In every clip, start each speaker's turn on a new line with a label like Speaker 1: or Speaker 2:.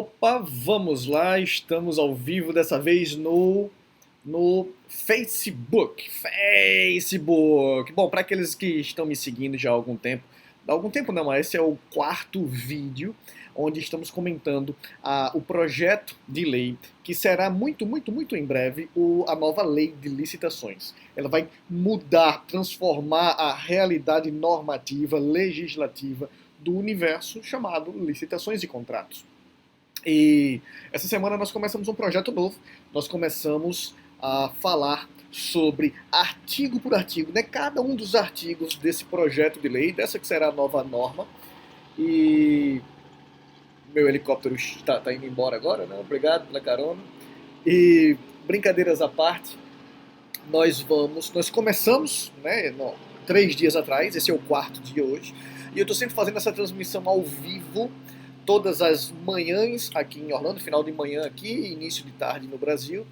Speaker 1: Opa, vamos lá, estamos ao vivo dessa vez no Facebook. Facebook! Bom, para aqueles que estão me seguindo já há algum tempo não, mas esse é o quarto vídeo onde estamos comentando o projeto de lei que será muito em breve a nova lei de licitações. Ela vai mudar, transformar a realidade normativa, legislativa do universo chamado licitações e contratos. E essa semana nós começamos um projeto novo. Nós começamos a falar sobre artigo por artigo, né? Cada um dos artigos desse projeto de lei, dessa que será a nova norma. E meu helicóptero está indo embora agora, né? Obrigado pela carona. E brincadeiras à parte, nós começamos, né? 3 dias atrás, esse é o quarto dia hoje. E eu estou sempre fazendo essa transmissão ao vivo todas as manhãs aqui em Orlando, final de manhã aqui, início de tarde no Brasil,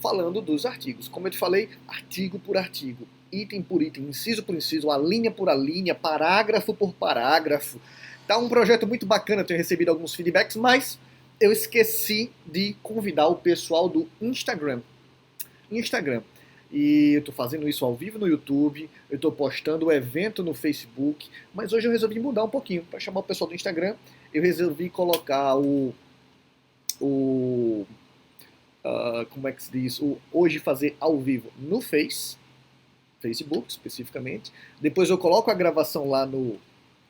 Speaker 1: falando dos artigos. Como eu te falei, artigo por artigo, item por item, inciso por inciso, a linha por a linha, parágrafo por parágrafo. Tá um projeto muito bacana, tenho recebido alguns feedbacks, mas eu esqueci de convidar o pessoal do Instagram. E eu estou fazendo isso ao vivo no YouTube, eu estou postando o evento no Facebook, mas hoje eu resolvi mudar um pouquinho. Para chamar o pessoal do Instagram, eu resolvi colocar como é que se diz? O hoje fazer ao vivo no Facebook especificamente. Depois eu coloco a gravação lá no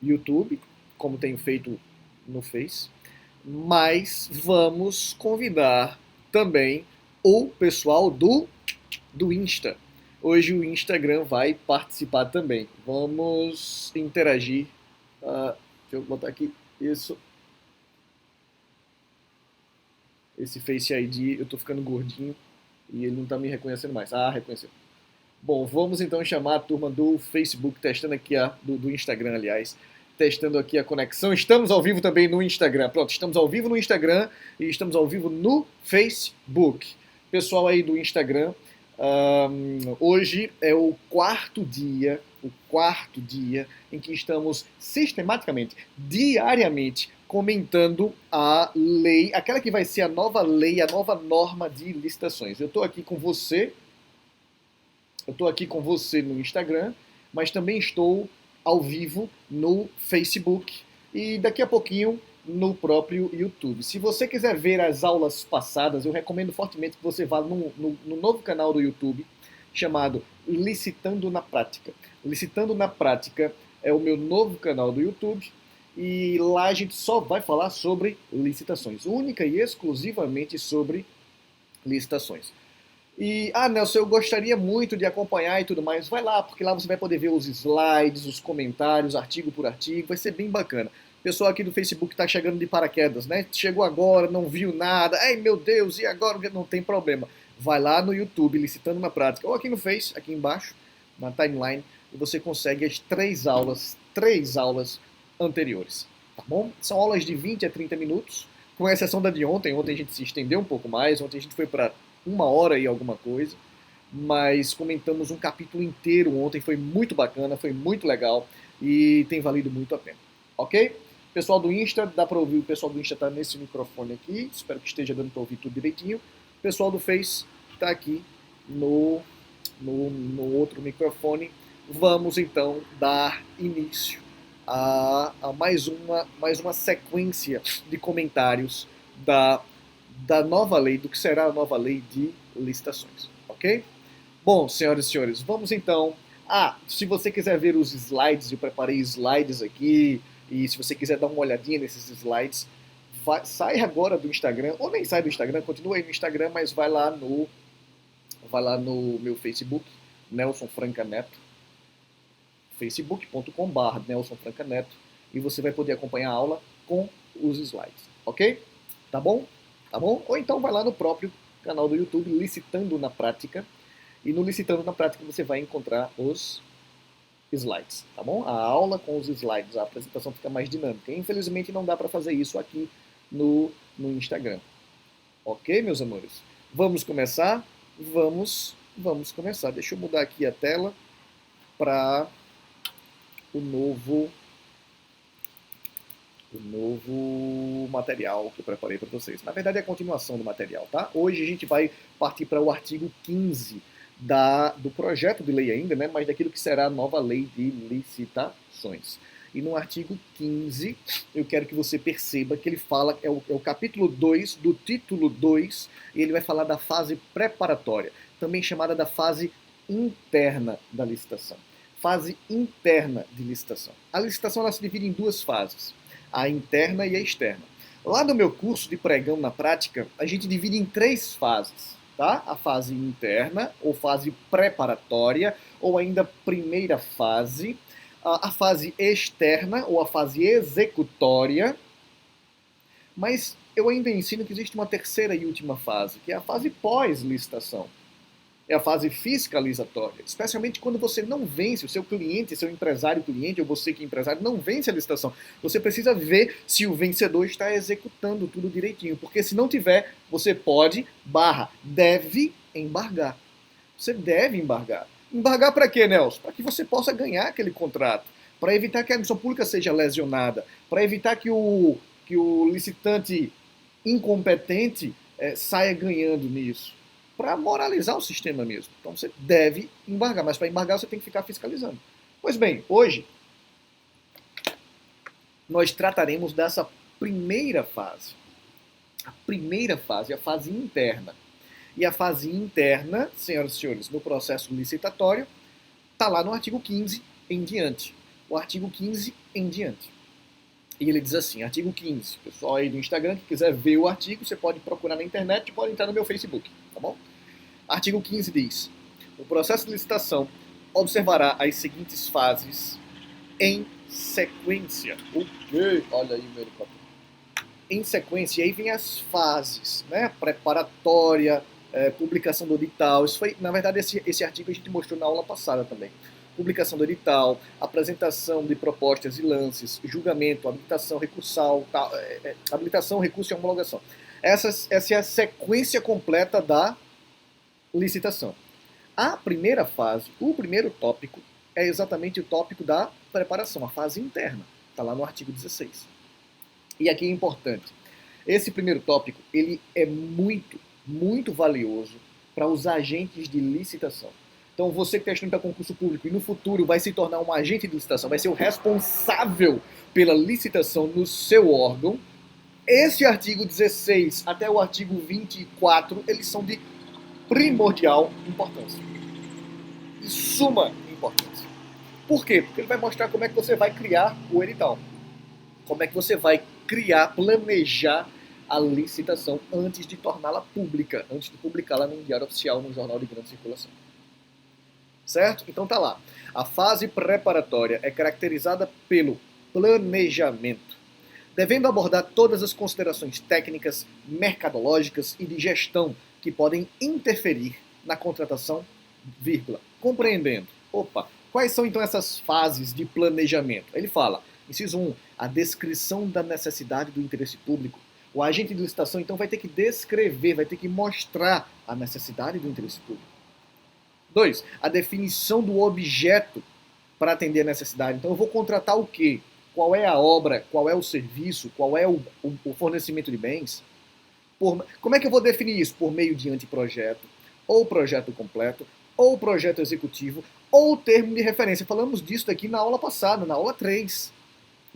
Speaker 1: YouTube, como tenho feito no Face. Mas vamos convidar também o pessoal do Insta. Hoje o Instagram vai participar também. Vamos interagir. Deixa eu botar aqui isso. Esse Face ID, eu tô ficando gordinho e ele não tá me reconhecendo mais. Reconheceu. Bom, vamos então chamar a turma do Facebook, testando aqui do Instagram, aliás, testando aqui a conexão. Estamos ao vivo também no Instagram. Pronto, estamos ao vivo no Instagram e estamos ao vivo no Facebook. Pessoal aí do Instagram, hoje é o quarto dia em que estamos sistematicamente, diariamente, comentando a lei, aquela que vai ser a nova lei, a nova norma de licitações. Eu estou aqui com você no Instagram, mas também estou ao vivo no Facebook e daqui a pouquinho no próprio YouTube. Se você quiser ver as aulas passadas, eu recomendo fortemente que você vá no novo canal do YouTube chamado Licitando na Prática. Licitando na Prática é o meu novo canal do YouTube e lá a gente só vai falar sobre licitações, única e exclusivamente sobre licitações. E, Nelson, eu gostaria muito de acompanhar e tudo mais. Vai lá, porque lá você vai poder ver os slides, os comentários, artigo por artigo, vai ser bem bacana. O pessoal aqui do Facebook está chegando de paraquedas, né? Chegou agora, não viu nada. Ai, meu Deus, e agora? Não tem problema. Vai lá no YouTube, Licitando na Prática, ou aqui no Face, aqui embaixo, na timeline, e você consegue as três aulas anteriores, tá bom? São aulas de 20 a 30 minutos, com exceção da de ontem. Ontem a gente se estendeu um pouco mais, ontem a gente foi para 1 hora e alguma coisa, mas comentamos um capítulo inteiro ontem, foi muito bacana, foi muito legal e tem valido muito a pena, ok? Pessoal do Insta, dá para ouvir, o pessoal do Insta está nesse microfone aqui, espero que esteja dando para ouvir tudo direitinho. O pessoal do Face está aqui no outro microfone. Vamos então dar início a mais uma sequência de comentários da nova lei, do que será a nova lei de licitações, ok? Bom, senhoras e senhores, vamos então... se você quiser ver os slides, eu preparei slides aqui, e se você quiser dar uma olhadinha nesses slides, sai agora do Instagram, ou nem sai do Instagram, continua aí no Instagram, mas vai lá no meu Facebook, Nelson Franca Neto, facebook.com/, Nelson Franca Neto, e você vai poder acompanhar a aula com os slides, ok? Tá bom? Tá bom? Ou então vai lá no próprio canal do YouTube, Licitando na Prática, e no Licitando na Prática você vai encontrar os slides, tá bom? A aula com os slides, a apresentação fica mais dinâmica. Infelizmente não dá para fazer isso aqui no Instagram. Ok, meus amores? Vamos começar? Vamos começar. Deixa eu mudar aqui a tela para o o novo material que eu preparei para vocês. Na verdade, é a continuação do material, tá? Hoje a gente vai partir para o artigo 15 do projeto de lei ainda, né? Mas daquilo que será a nova lei de licitações. E no artigo 15, eu quero que você perceba que ele fala, é o capítulo 2 do título 2, e ele vai falar da fase preparatória, também chamada da fase interna da licitação. Fase interna de licitação. A licitação ela se divide em duas fases, a interna e a externa. Lá no meu curso de pregão na prática, a gente divide em três fases, tá? A fase interna, ou fase preparatória, ou ainda primeira fase, a fase externa, ou a fase executória, mas eu ainda ensino que existe uma terceira e última fase, que é a fase pós-licitação. É a fase fiscalizatória, especialmente quando você não vence, o seu cliente, seu empresário-cliente, ou você que é empresário, não vence a licitação. Você precisa ver se o vencedor está executando tudo direitinho, porque se não tiver, você pode, deve embargar. Você deve embargar. Embargar para quê, Nelson? Para que você possa ganhar aquele contrato, para evitar que a administração pública seja lesionada, para evitar que o licitante incompetente saia ganhando nisso, para moralizar o sistema mesmo. Então você deve embargar, mas para embargar você tem que ficar fiscalizando. Pois bem, hoje nós trataremos dessa primeira fase. A primeira fase, a fase interna. E a fase interna, senhoras e senhores, no processo licitatório, está lá no artigo 15 em diante. O artigo 15 em diante. E ele diz assim, artigo 15, pessoal aí do Instagram que quiser ver o artigo, você pode procurar na internet, pode entrar no meu Facebook, tá bom? Artigo 15 diz, o processo de licitação observará as seguintes fases em sequência. O quê? Olha aí meu helicóptero. Em sequência, e aí vem as fases, né? Preparatória, publicação do edital. Isso foi, na verdade, esse artigo a gente mostrou na aula passada também. Publicação do edital, apresentação de propostas e lances, julgamento, habilitação recursal, habilitação, recurso e homologação. Essa é a sequência completa da licitação. A primeira fase, o primeiro tópico, é exatamente o tópico da preparação, a fase interna. Está lá no artigo 16. E aqui é importante. Esse primeiro tópico, ele é muito, muito valioso para os agentes de licitação. Então, você que está estudando para concurso público e no futuro vai se tornar um agente de licitação, vai ser o responsável pela licitação no seu órgão, esse artigo 16 até o artigo 24, eles são de primordial importância. De suma importância. Por quê? Porque ele vai mostrar como é que você vai criar o edital. Como é que você vai planejar a licitação antes de torná-la pública, antes de publicá-la num diário oficial, num jornal de grande circulação. Certo? Então tá lá. A fase preparatória é caracterizada pelo planejamento, devendo abordar todas as considerações técnicas, mercadológicas e de gestão que podem interferir na contratação, compreendendo. Quais são então essas fases de planejamento? Ele fala, inciso 1, a descrição da necessidade do interesse público. O agente de licitação então vai ter que descrever, vai ter que mostrar a necessidade do interesse público. 2, a definição do objeto para atender a necessidade. Então eu vou contratar o quê? Qual é a obra? Qual é o serviço? Qual é o fornecimento de bens? Como é que eu vou definir isso? Por meio de anteprojeto, ou projeto completo, ou projeto executivo, ou termo de referência. Falamos disso aqui na aula passada, na aula 3.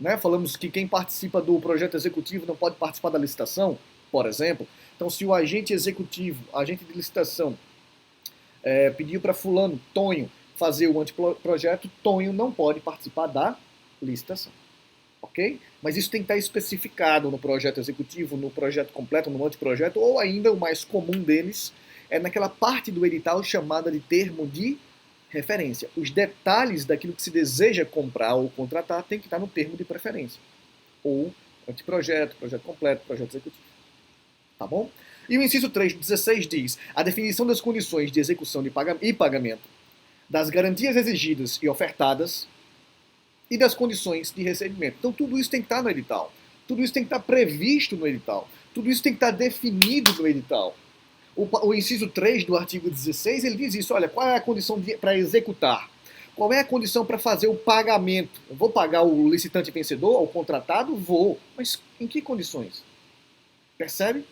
Speaker 1: Né? Falamos que quem participa do projeto executivo não pode participar da licitação, por exemplo. Então, se o agente executivo, agente de licitação, pediu para fulano, Tonho, fazer o anteprojeto, Tonho não pode participar da licitação. Ok? Mas isso tem que estar especificado no projeto executivo, no projeto completo, no anteprojeto, ou ainda o mais comum deles é naquela parte do edital chamada de termo de referência. Os detalhes daquilo que se deseja comprar ou contratar tem que estar no termo de preferência. Ou anteprojeto, projeto completo, projeto executivo. Tá bom? E o inciso 3, 16 diz a definição das condições de execução e pagamento, das garantias exigidas e ofertadas e das condições de recebimento. Então tudo isso tem que estar no edital. Tudo isso tem que estar previsto no edital. Tudo isso tem que estar definido no edital. O inciso 3 do artigo 16, ele diz isso, olha, qual é a condição para executar? Qual é a condição para fazer o pagamento? Eu vou pagar o licitante vencedor, ao contratado? Vou. Mas em que condições? Percebe?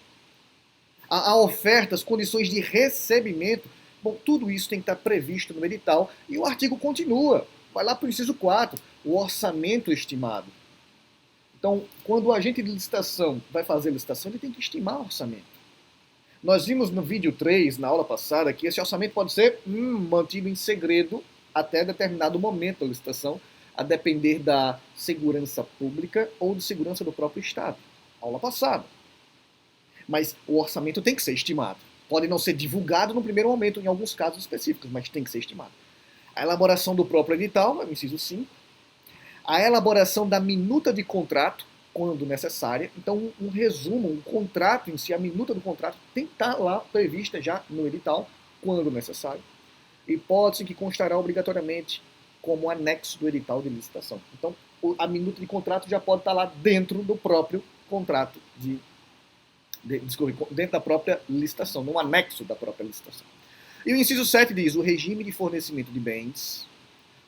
Speaker 1: A oferta, as condições de recebimento, bom, tudo isso tem que estar previsto no edital e o artigo continua. Vai lá para o inciso 4, o orçamento estimado. Então, quando o agente de licitação vai fazer a licitação, ele tem que estimar o orçamento. Nós vimos no vídeo 3, na aula passada, que esse orçamento pode ser mantido em segredo até determinado momento da licitação, a depender da segurança pública ou de segurança do próprio Estado. Aula passada. Mas o orçamento tem que ser estimado. Pode não ser divulgado no primeiro momento, em alguns casos específicos, mas tem que ser estimado. A elaboração do próprio edital, inciso 5. A elaboração da minuta de contrato, quando necessária. Então, um resumo, um contrato em si, a minuta do contrato tem que estar lá prevista já no edital, quando necessário. Hipótese que constará obrigatoriamente como anexo do edital de licitação. Então, a minuta de contrato já pode estar lá dentro do próprio contrato dentro da própria licitação, no anexo da própria licitação. E o inciso 7 diz o regime de fornecimento de bens,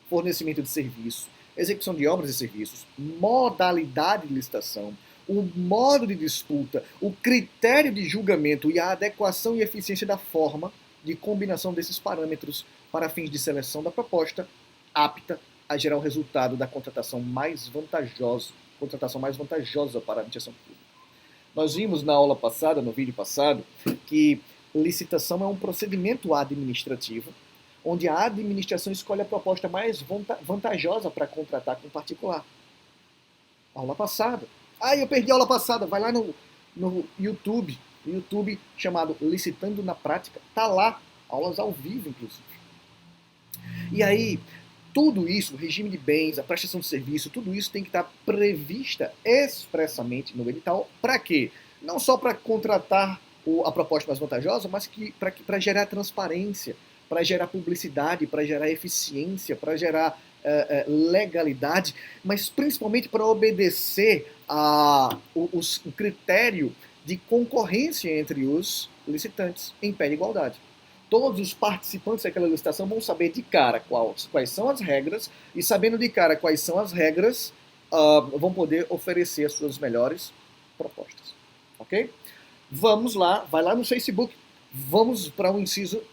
Speaker 1: fornecimento de serviço, execução de obras e serviços, modalidade de licitação, o modo de disputa, o critério de julgamento e a adequação e eficiência da forma de combinação desses parâmetros para fins de seleção da proposta apta a gerar o resultado da contratação mais vantajosa para a administração pública. Nós vimos na aula passada, no vídeo passado, que licitação é um procedimento administrativo onde a administração escolhe a proposta mais vantajosa para contratar com o particular. Aula passada. Eu perdi a aula passada. Vai lá no YouTube chamado Licitando na Prática. Tá lá, aulas ao vivo, inclusive. E aí, tudo isso, o regime de bens, a prestação de serviço, tudo isso tem que estar prevista expressamente no edital. Para quê? Não só para contratar a proposta mais vantajosa, mas para gerar transparência, para gerar publicidade, para gerar eficiência, para gerar legalidade, mas principalmente para obedecer o critério de concorrência entre os licitantes em pé de igualdade. Todos os participantes daquela licitação vão saber de cara quais são as regras, e sabendo de cara quais são as regras, vão poder oferecer as suas melhores propostas. Ok? Vamos lá, vai lá no Facebook, vamos para o inciso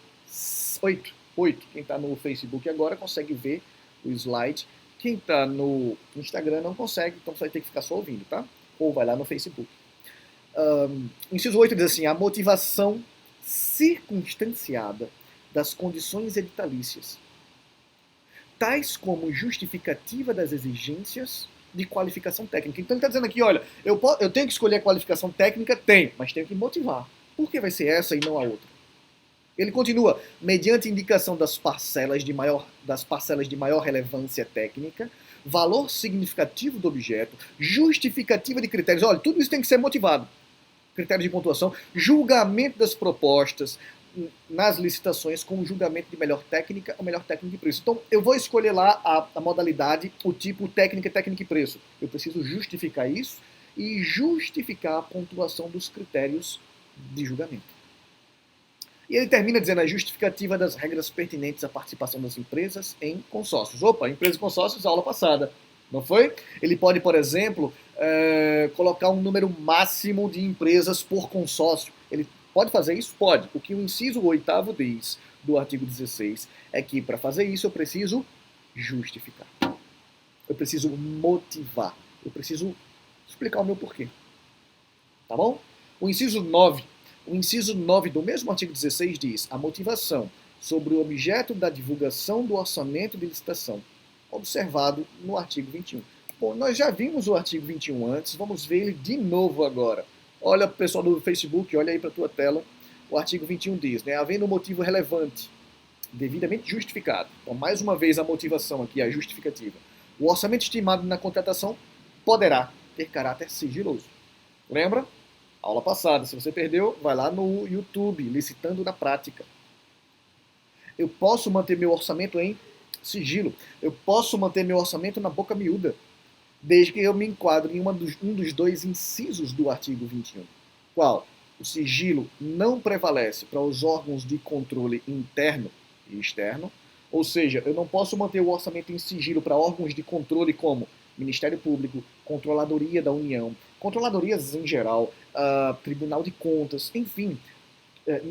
Speaker 1: 8. Quem está no Facebook agora consegue ver o slide. Quem está no Instagram não consegue, então você vai ter que ficar só ouvindo, tá? Ou vai lá no Facebook. Inciso 8 diz assim, a motivação circunstanciada das condições editalícias, tais como justificativa das exigências de qualificação técnica. Então ele está dizendo aqui, olha, eu tenho que escolher a qualificação técnica? Tenho, mas tenho que motivar. Por que vai ser essa e não a outra? Ele continua, mediante indicação das parcelas de maior relevância técnica, valor significativo do objeto, justificativa de critérios. Olha, tudo isso tem que ser motivado. Critérios de pontuação, julgamento das propostas nas licitações com o julgamento de melhor técnica ou melhor técnica e preço. Então, eu vou escolher lá a modalidade, o tipo técnica e preço. Eu preciso justificar isso e justificar a pontuação dos critérios de julgamento. E ele termina dizendo a justificativa das regras pertinentes à participação das empresas em consórcios. Opa, empresa e consórcios, aula passada, não foi? Ele pode, por exemplo, colocar um número máximo de empresas por consórcio. Ele pode fazer isso? Pode. O que o inciso 8º diz do artigo 16 é que para fazer isso eu preciso justificar. Eu preciso motivar. Eu preciso explicar o meu porquê. Tá bom? O inciso 9 do mesmo artigo 16 diz a motivação sobre o objeto da divulgação do orçamento de licitação, observado no artigo 21. Bom, nós já vimos o artigo 21 antes, vamos ver ele de novo agora. Olha, pessoal do Facebook, olha aí para a tua tela. O artigo 21 diz, né, havendo um motivo relevante, devidamente justificado. Então, mais uma vez, a motivação aqui, a justificativa. O orçamento estimado na contratação poderá ter caráter sigiloso. Lembra? Aula passada. Se você perdeu, vai lá no YouTube, Licitando na Prática. Eu posso manter meu orçamento em sigilo. Eu posso manter meu orçamento na boca miúda, desde que eu me enquadre em um dos dois incisos do artigo 21. Qual? O sigilo não prevalece para os órgãos de controle interno e externo, Ou seja, eu não posso manter o orçamento em sigilo para órgãos de controle como Ministério Público, Controladoria da União, controladorias em geral, Tribunal de Contas, enfim,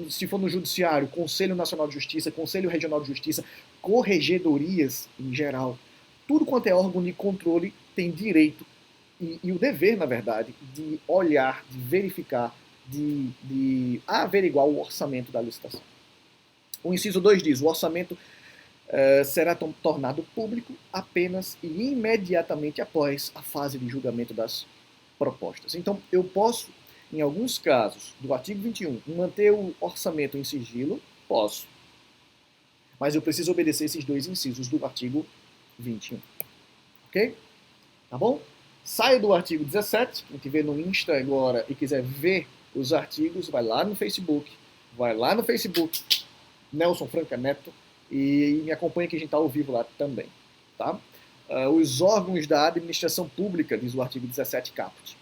Speaker 1: se for no Judiciário, Conselho Nacional de Justiça, Conselho Regional de Justiça, corregedorias em geral. Tudo quanto é órgão de controle tem direito e o dever, na verdade, de olhar, de verificar, de averiguar o orçamento da licitação. O inciso 2 diz: o orçamento será tornado público apenas e imediatamente após a fase de julgamento das propostas. Então, eu posso, em alguns casos, do artigo 21, manter o orçamento em sigilo? Posso. Mas eu preciso obedecer esses dois incisos do artigo 21. Ok? Tá bom? Saio do artigo 17, quem estiver no Insta agora e quiser ver os artigos, vai lá no Facebook, Nelson Franca Neto, e me acompanha que a gente está ao vivo lá também. Tá? Os órgãos da administração pública, diz o artigo 17 caput,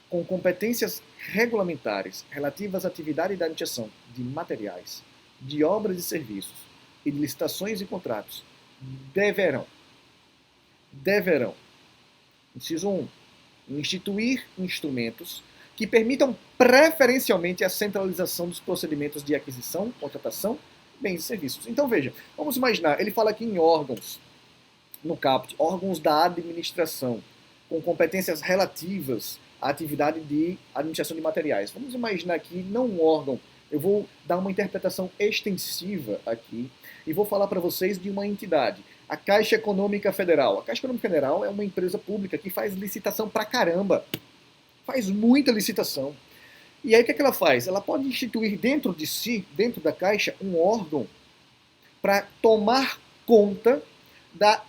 Speaker 1: com competências regulamentares relativas à atividade da administração de materiais, de obras e serviços e de licitações e contratos, deverão, inciso 1, instituir instrumentos que permitam preferencialmente a centralização dos procedimentos de aquisição, contratação, bens e serviços. Então veja, vamos imaginar, ele fala aqui em órgãos, no caput, órgãos da administração, com competências relativas à atividade de administração de materiais. Vamos imaginar aqui, não um órgão, eu vou dar uma interpretação extensiva aqui e vou falar para vocês de uma entidade, a Caixa Econômica Federal. A Caixa Econômica Federal é uma empresa pública que faz licitação pra caramba, faz muita licitação. E aí o que ela faz? Ela pode instituir dentro de si, dentro da Caixa, um órgão para tomar conta,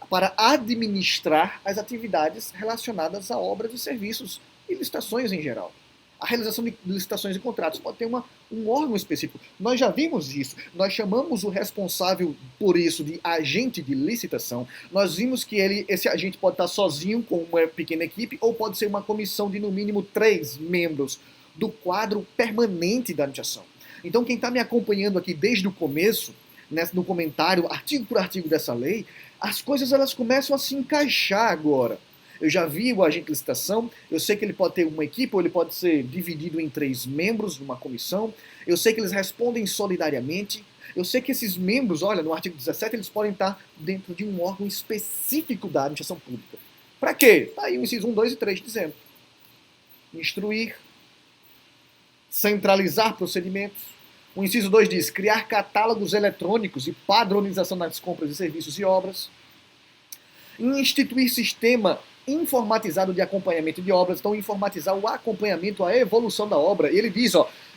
Speaker 1: para administrar as atividades relacionadas a obras e serviços e licitações em geral. A realização de licitações e contratos pode ter um órgão específico. Nós já vimos isso. Nós chamamos o responsável por isso de agente de licitação. Nós vimos que esse agente pode estar sozinho com uma pequena equipe ou pode ser uma comissão de no mínimo 3 membros do quadro permanente da administração. Então quem está me acompanhando aqui desde o começo, no comentário, artigo por artigo dessa lei, as coisas elas começam a se encaixar agora. Eu já vi o agente de licitação, eu sei que ele pode ter uma equipe, ou ele pode ser dividido em 3 membros de uma comissão, eu sei que eles respondem solidariamente, eu sei que esses membros, olha, no artigo 17, eles podem estar dentro de um órgão específico da administração pública. Para quê? Está aí o inciso 1, 2 e 3 dizendo. Instruir, centralizar procedimentos. O inciso 2 diz criar catálogos eletrônicos e padronização nas compras de serviços e obras. Instituir sistema informatizado de acompanhamento de obras, então informatizar o acompanhamento, a evolução da obra. Ele diz,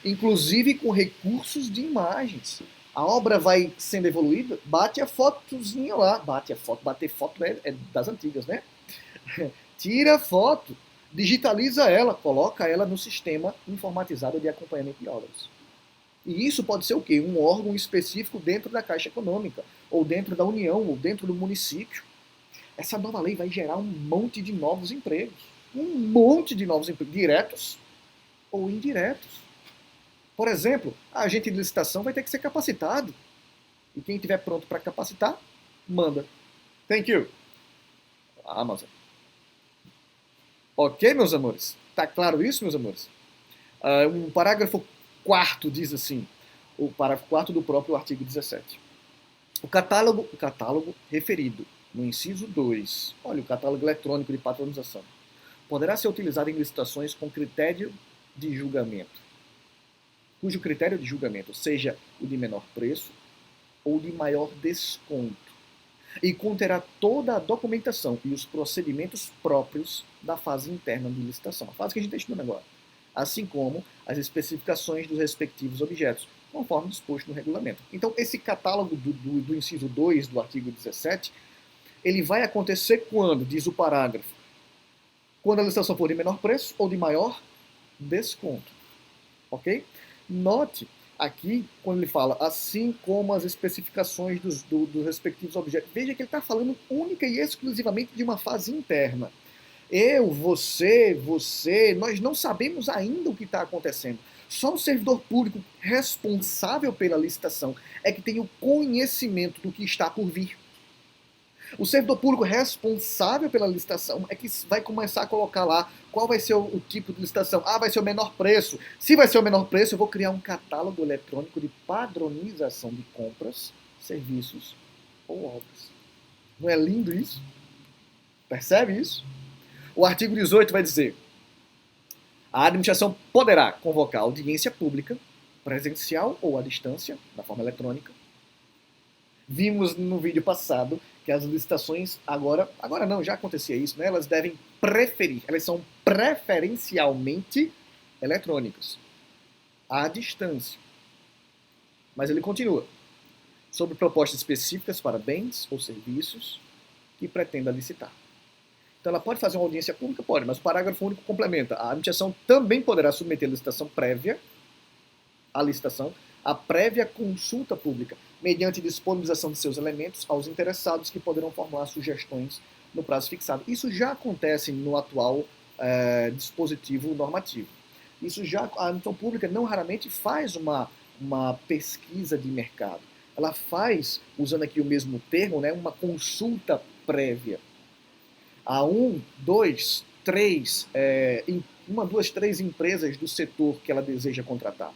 Speaker 1: inclusive com recursos de imagens. A obra vai sendo evoluída, bate a fotozinha lá, bater foto é das antigas, né? Tira a foto, digitaliza ela, coloca ela no sistema informatizado de acompanhamento de obras. E isso pode ser o quê? Um órgão específico dentro da Caixa Econômica, ou dentro da União, ou dentro do município. Essa nova lei vai gerar um monte de novos empregos. Um monte de novos empregos, diretos ou indiretos. Por exemplo, a agente de licitação vai ter que ser capacitado. E quem estiver pronto para capacitar, manda. Thank you. Amazon. Ok, meus amores? Tá claro isso, meus amores? Um parágrafo 4º diz assim, o parágrafo 4º do próprio artigo 17. O catálogo referido no inciso 2, olha, o catálogo eletrônico de patronização, poderá ser utilizado em licitações com critério de julgamento, cujo critério de julgamento seja o de menor preço ou de maior desconto, e conterá toda a documentação e os procedimentos próprios da fase interna de licitação, a fase que a gente está estudando agora, assim como as especificações dos respectivos objetos, conforme disposto no regulamento. Então, esse catálogo do inciso 2 do artigo 17, ele vai acontecer quando, diz o parágrafo, quando a licitação for de menor preço ou de maior desconto. Ok? Note aqui, quando ele fala, assim como as especificações dos respectivos objetos, veja que ele está falando única e exclusivamente de uma fase interna. Eu, você, nós não sabemos ainda o que está acontecendo. Só o servidor público responsável pela licitação é que tem o conhecimento do que está por vir. O servidor público responsável pela licitação é que vai começar a colocar lá qual vai ser o tipo de licitação. Ah, vai ser o menor preço. Se vai ser o menor preço, eu vou criar um catálogo eletrônico de padronização de compras, serviços ou obras. Não é lindo isso? Percebe isso? O artigo 18 vai dizer: a administração poderá convocar audiência pública, presencial ou à distância, da forma eletrônica. Vimos no vídeo passado que as licitações agora não, já acontecia isso, né? Elas devem preferir, elas são preferencialmente eletrônicas, à distância. Mas ele continua: sobre propostas específicas para bens ou serviços que pretenda licitar. Então ela pode fazer uma audiência pública? Pode, mas o parágrafo único complementa: a administração também poderá submeter a licitação prévia, a prévia consulta pública, mediante disponibilização de seus elementos aos interessados, que poderão formular sugestões no prazo fixado. Isso já acontece no atual dispositivo normativo. Isso já, a administração pública não raramente faz uma pesquisa de mercado. Ela faz, usando aqui o mesmo termo, né, uma consulta prévia. Há uma, duas, três empresas do setor que ela deseja contratar.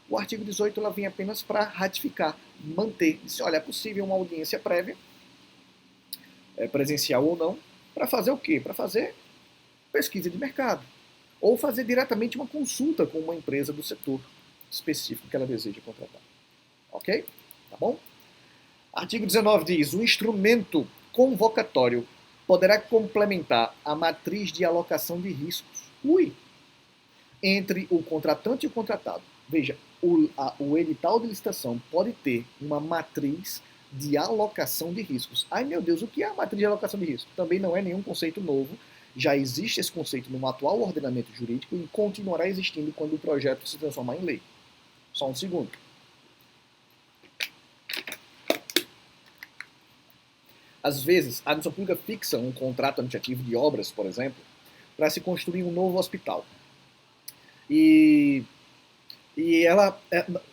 Speaker 1: O artigo 18 ela vem apenas para ratificar, manter. Diz, olha, é possível uma audiência prévia, presencial ou não, para fazer o quê? Para fazer pesquisa de mercado. Ou fazer diretamente uma consulta com uma empresa do setor específico que ela deseja contratar. Ok? Tá bom? Artigo 19 diz: o instrumento convocatório poderá complementar a matriz de alocação de riscos. Entre o contratante e o contratado. Veja, o edital de licitação pode ter uma matriz de alocação de riscos. Ai meu Deus, o que é a matriz de alocação de riscos? Também não é nenhum conceito novo. Já existe esse conceito no atual ordenamento jurídico e continuará existindo quando o projeto se transformar em lei. Só um segundo. Às vezes, a administração pública fixa um contrato administrativo de obras, por exemplo, para se construir um novo hospital. E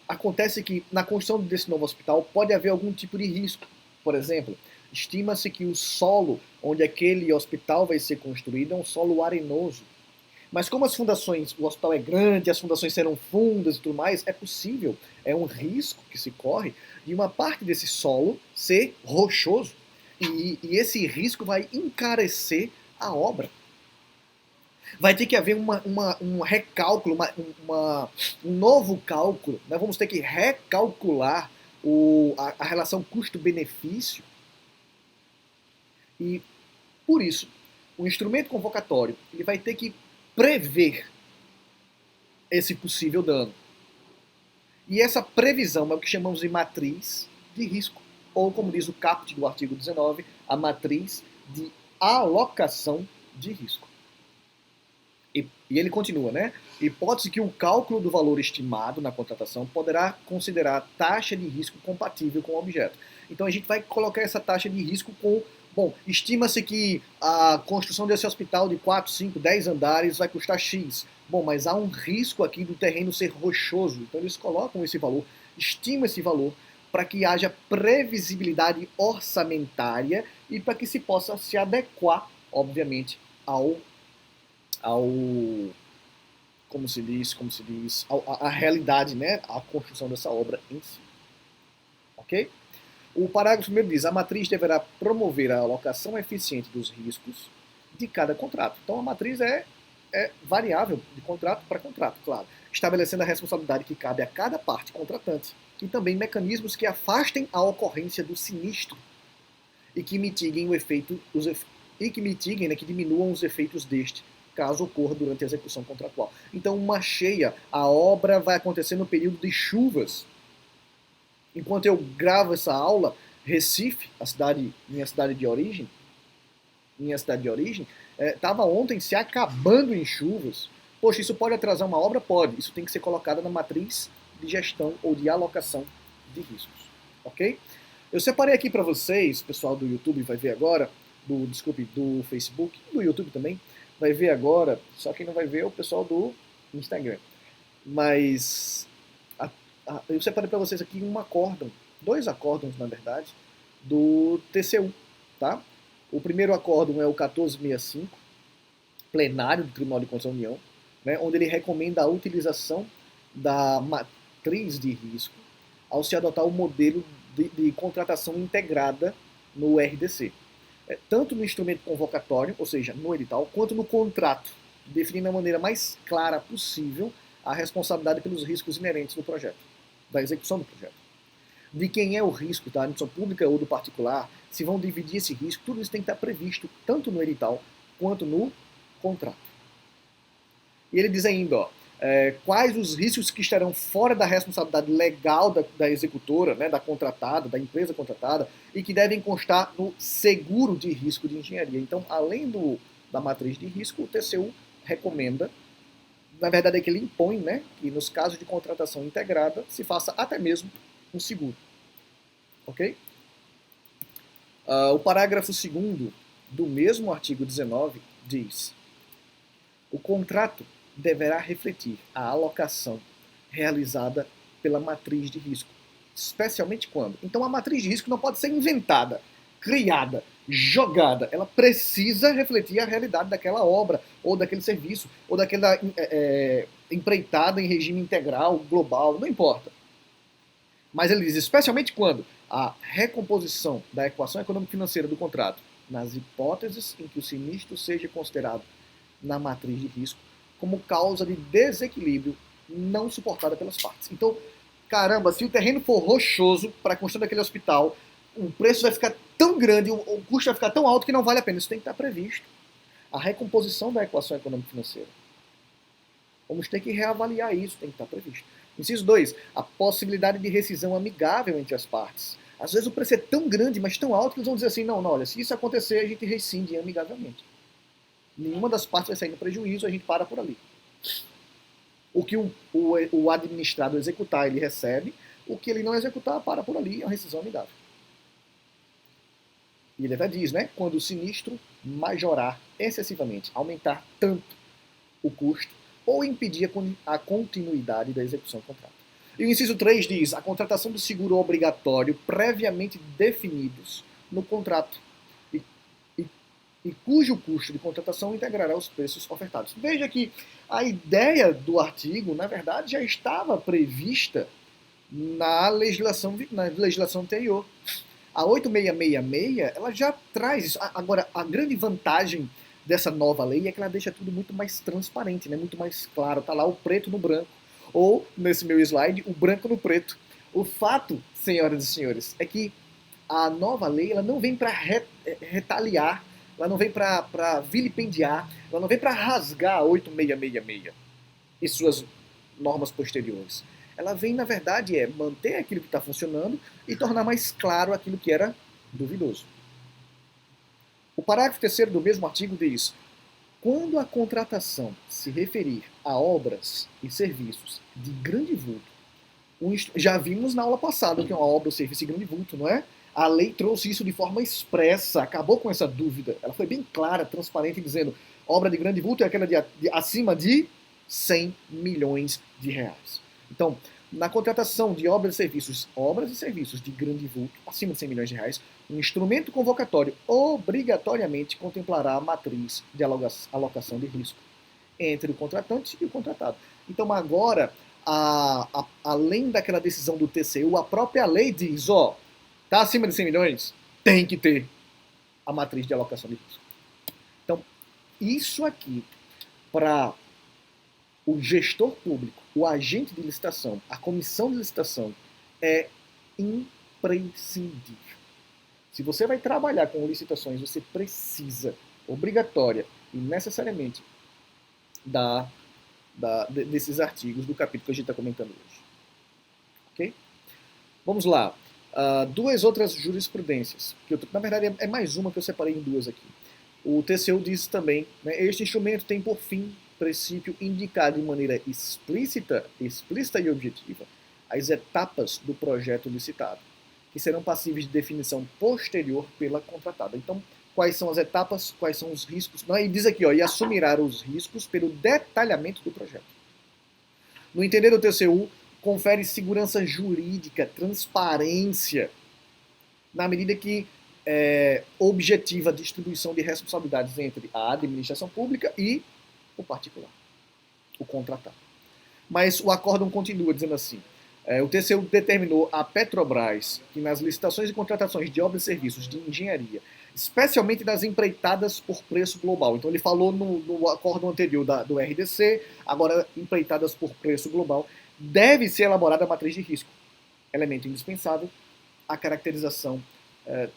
Speaker 1: acontece que na construção desse novo hospital pode haver algum tipo de risco. Por exemplo, estima-se que o solo onde aquele hospital vai ser construído é um solo arenoso. Mas como as fundações, o hospital é grande, as fundações serão fundas e tudo mais, é possível, é um risco que se corre de uma parte desse solo ser rochoso. E esse risco vai encarecer a obra. Vai ter que haver um recálculo, um novo cálculo. Nós vamos ter que recalcular a relação custo-benefício. E, por isso, o instrumento convocatório ele vai ter que prever esse possível dano. E essa previsão é o que chamamos de matriz de risco. Ou, como diz o caput do artigo 19, a matriz de alocação de risco. E ele continua, né? Hipótese que o cálculo do valor estimado na contratação poderá considerar taxa de risco compatível com o objeto. Então a gente vai colocar essa taxa de risco com... Bom, estima-se que a construção desse hospital de 4, 5, 10 andares vai custar X. Bom, mas há um risco aqui do terreno ser rochoso. Então eles colocam esse valor, estimam esse valor, para que haja previsibilidade orçamentária e para que se possa se adequar, obviamente, como se diz, a realidade, né, a construção dessa obra em si. Ok? O parágrafo 1 diz: a matriz deverá promover a alocação eficiente dos riscos de cada contrato. Então a matriz é variável de contrato para contrato, claro, estabelecendo a responsabilidade que cabe a cada parte contratante e também mecanismos que afastem a ocorrência do sinistro e que mitiguem que diminuam os efeitos deste, caso ocorra durante a execução contratual. Então, uma cheia, a obra vai acontecer no período de chuvas. Enquanto eu gravo essa aula, Recife, minha cidade de origem, estava ontem se acabando em chuvas. Poxa, isso pode atrasar uma obra? Pode. Isso tem que ser colocado na matriz de gestão ou de alocação de riscos. Ok? Eu separei aqui para vocês, pessoal do YouTube vai ver agora, do Facebook, do YouTube também, vai ver agora, só quem não vai ver é o pessoal do Instagram. Mas eu separei para vocês aqui um acórdão, dois acórdãos, na verdade, do TCU, tá? O primeiro acórdão é o 1465, plenário do Tribunal de Contas da União, né, onde ele recomenda a utilização da matriz de risco ao se adotar o modelo de contratação integrada no RDC. Tanto no instrumento convocatório, ou seja, no edital, quanto no contrato, definindo da maneira mais clara possível a responsabilidade pelos riscos inerentes do projeto, da execução do projeto. De quem é o risco, da administração pública ou do particular, se vão dividir esse risco, tudo isso tem que estar previsto tanto no edital quanto no contrato. E ele diz ainda, ó, quais os riscos que estarão fora da responsabilidade legal da executora, né, da contratada, da empresa contratada, e que devem constar no seguro de risco de engenharia. Então, além da matriz de risco, o TCU recomenda, na verdade é que ele impõe, né, que nos casos de contratação integrada se faça até mesmo um seguro. Ok? O parágrafo 2º do mesmo artigo 19 diz: o contrato deverá refletir a alocação realizada pela matriz de risco, especialmente quando. Então a matriz de risco não pode ser inventada, criada, jogada. Ela precisa refletir a realidade daquela obra, ou daquele serviço, ou daquela empreitada em regime integral, global, não importa. Mas ele diz, especialmente quando a recomposição da equação econômico-financeira do contrato, nas hipóteses em que o sinistro seja considerado na matriz de risco, como causa de desequilíbrio não suportada pelas partes. Então, caramba, se o terreno for rochoso para a construção daquele hospital, o preço vai ficar tão grande, o custo vai ficar tão alto que não vale a pena. Isso tem que estar previsto. A recomposição da equação econômico-financeira. Vamos ter que reavaliar isso, tem que estar previsto. Inciso 2, a possibilidade de rescisão amigável entre as partes. Às vezes o preço é tão grande, mas tão alto, que eles vão dizer assim, não, olha, se isso acontecer, a gente rescinde amigavelmente. Nenhuma das partes vai sair no prejuízo, a gente para por ali. O que o administrado executar, ele recebe. O que ele não executar, para por ali, é uma rescisão amigável. E ele até diz, né? Quando o sinistro majorar excessivamente, aumentar tanto o custo, ou impedir a continuidade da execução do contrato. E o inciso 3 diz, a contratação do seguro obrigatório previamente definidos no contrato e cujo custo de contratação integrará os preços ofertados. Veja que a ideia do artigo, na verdade, já estava prevista na legislação anterior. A 8666, ela já traz isso. Agora, a grande vantagem dessa nova lei é que ela deixa tudo muito mais transparente, né? Muito mais claro. Está lá o preto no branco. Ou, nesse meu slide, o branco no preto. O fato, senhoras e senhores, é que a nova lei ela não vem para retaliar, ela não vem para vilipendiar, ela não vem para rasgar a 8666 e suas normas posteriores. Ela vem, na verdade, manter aquilo que está funcionando e tornar mais claro aquilo que era duvidoso. O parágrafo 3º do mesmo artigo diz: quando a contratação se referir a obras e serviços de grande vulto, já vimos na aula passada que é uma obra ou serviço de grande vulto, não é? A lei trouxe isso de forma expressa, acabou com essa dúvida. Ela foi bem clara, transparente, dizendo obra de grande vulto é aquela acima de 100 milhões de reais. Então, na contratação de obras e serviços de grande vulto, acima de 100 milhões de reais, um instrumento convocatório obrigatoriamente contemplará a matriz de alocação de risco entre o contratante e o contratado. Então, agora, além daquela decisão do TCU, a própria lei diz, está acima de 100 milhões, tem que ter a matriz de alocação de risco. Então, isso aqui, para o gestor público, o agente de licitação, a comissão de licitação, é imprescindível. Se você vai trabalhar com licitações, você precisa, obrigatória e necessariamente, desses artigos do capítulo que a gente está comentando hoje. Ok? Vamos lá. Duas outras jurisprudências, que na verdade é mais uma que eu separei em duas aqui. O TCU diz também, né, este instrumento tem por fim, princípio, indicar de maneira explícita e objetiva as etapas do projeto licitado, que serão passíveis de definição posterior pela contratada. Então, quais são as etapas, quais são os riscos, e diz aqui, e assumirá os riscos pelo detalhamento do projeto. No entender do TCU, confere segurança jurídica, transparência, na medida que objetiva a distribuição de responsabilidades entre a administração pública e o particular, o contratado. Mas o acórdão continua dizendo assim: o TCU determinou à Petrobras que nas licitações e contratações de obras e serviços de engenharia, especialmente das empreitadas por preço global. Então ele falou no acórdão anterior do RDC, agora empreitadas por preço global, deve ser elaborada a matriz de risco, elemento indispensável à caracterização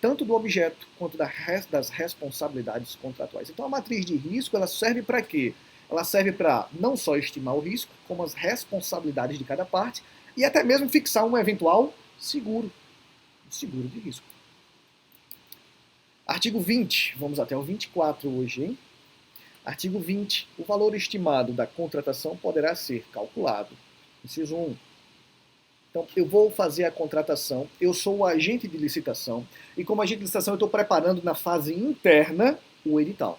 Speaker 1: tanto do objeto quanto das responsabilidades contratuais. Então a matriz de risco ela serve para quê? Ela serve para não só estimar o risco, como as responsabilidades de cada parte e até mesmo fixar um eventual seguro de risco. Artigo 20, vamos até o 24 hoje, hein? Artigo 20, o valor estimado da contratação poderá ser calculado. Inciso 1. Então, eu vou fazer a contratação, eu sou o agente de licitação, e como agente de licitação eu estou preparando na fase interna o edital.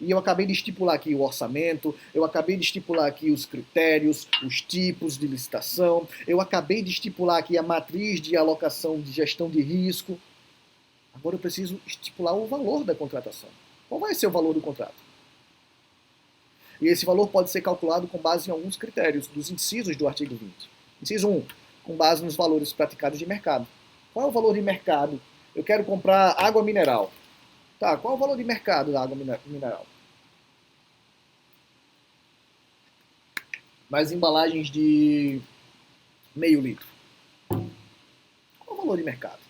Speaker 1: E eu acabei de estipular aqui o orçamento, eu acabei de estipular aqui os critérios, os tipos de licitação, eu acabei de estipular aqui a matriz de alocação de gestão de risco. Agora eu preciso estipular o valor da contratação. Qual vai ser o valor do contrato? E esse valor pode ser calculado com base em alguns critérios dos incisos do artigo 20. Inciso 1, com base nos valores praticados de mercado. Qual é o valor de mercado? Eu quero comprar água mineral. Tá, qual é o valor de mercado da água mineral? Mais embalagens de meio litro. Qual é o valor de mercado?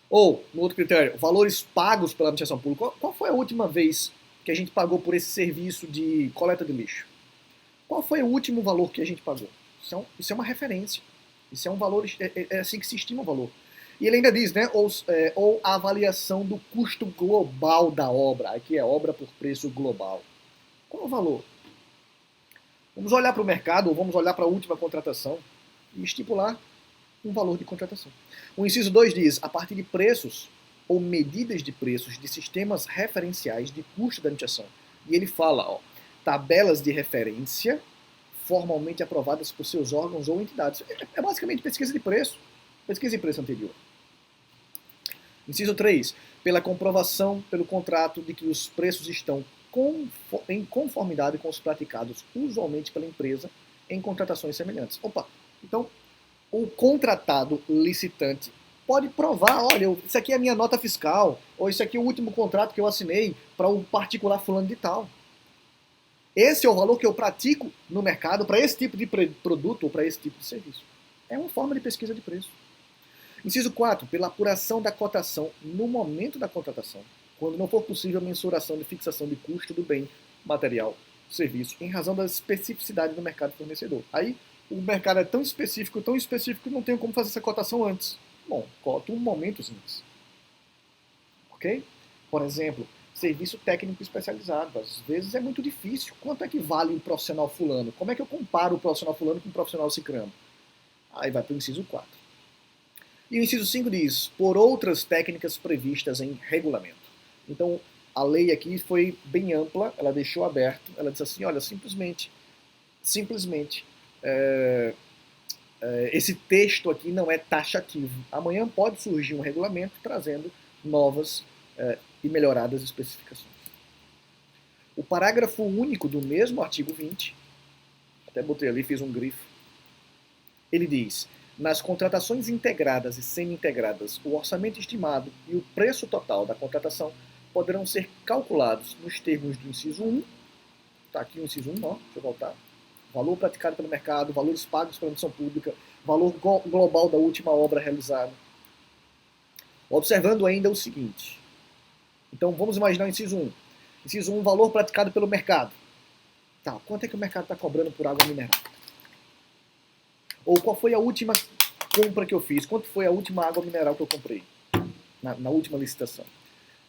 Speaker 1: Ou, no outro critério, valores pagos pela administração pública. Qual foi a última vez que a gente pagou por esse serviço de coleta de lixo? Qual foi o último valor que a gente pagou? Isso é uma referência. Isso é um valor, é assim que se estima o valor. E ele ainda diz, né, ou a avaliação do custo global da obra. Aqui é obra por preço global. Qual é o valor? Vamos olhar para o mercado, ou vamos olhar para a última contratação e estipular um valor de contratação. O inciso 2 diz, a partir de preços ou medidas de preços de sistemas referenciais de custo da administração. E ele fala, ó, tabelas de referência formalmente aprovadas por seus órgãos ou entidades. É basicamente pesquisa de preço anterior. Inciso 3, pela comprovação pelo contrato de que os preços estão em conformidade com os praticados usualmente pela empresa em contratações semelhantes. Opa, então o contratado licitante pode provar, olha, isso aqui é a minha nota fiscal, ou isso aqui é o último contrato que eu assinei para um particular fulano de tal. Esse é o valor que eu pratico no mercado para esse tipo de produto ou para esse tipo de serviço. É uma forma de pesquisa de preço. Inciso 4, pela apuração da cotação no momento da contratação, quando não for possível a mensuração de fixação de custo do bem, material, serviço, em razão da especificidade do mercado fornecedor. Aí, o mercado é tão específico que não tenho como fazer essa cotação antes. Bom, coto um momento antes. Ok? Por exemplo, serviço técnico especializado. Às vezes é muito difícil. Quanto é que vale um profissional fulano? Como é que eu comparo o profissional fulano com o profissional cicrano? Aí vai para o inciso 4. E o inciso 5 diz, por outras técnicas previstas em regulamento. Então, a lei aqui foi bem ampla, ela deixou aberto, ela disse assim, olha, simplesmente, esse texto aqui não é taxativo. Amanhã pode surgir um regulamento trazendo novas e melhoradas especificações. O parágrafo único do mesmo artigo 20, até botei ali, fiz um grifo, ele diz, nas contratações integradas e semi-integradas, o orçamento estimado e o preço total da contratação poderão ser calculados nos termos do inciso 1, está aqui o inciso 1, ó, deixa eu voltar, valor praticado pelo mercado, valores pagos pela administração pública, valor global da última obra realizada. Observando ainda o seguinte, então vamos imaginar o inciso 1. Inciso 1, valor praticado pelo mercado. Tá, quanto é que o mercado está cobrando por água mineral? Ou qual foi a última compra que eu fiz? Quanto foi a última água mineral que eu comprei? Na última licitação.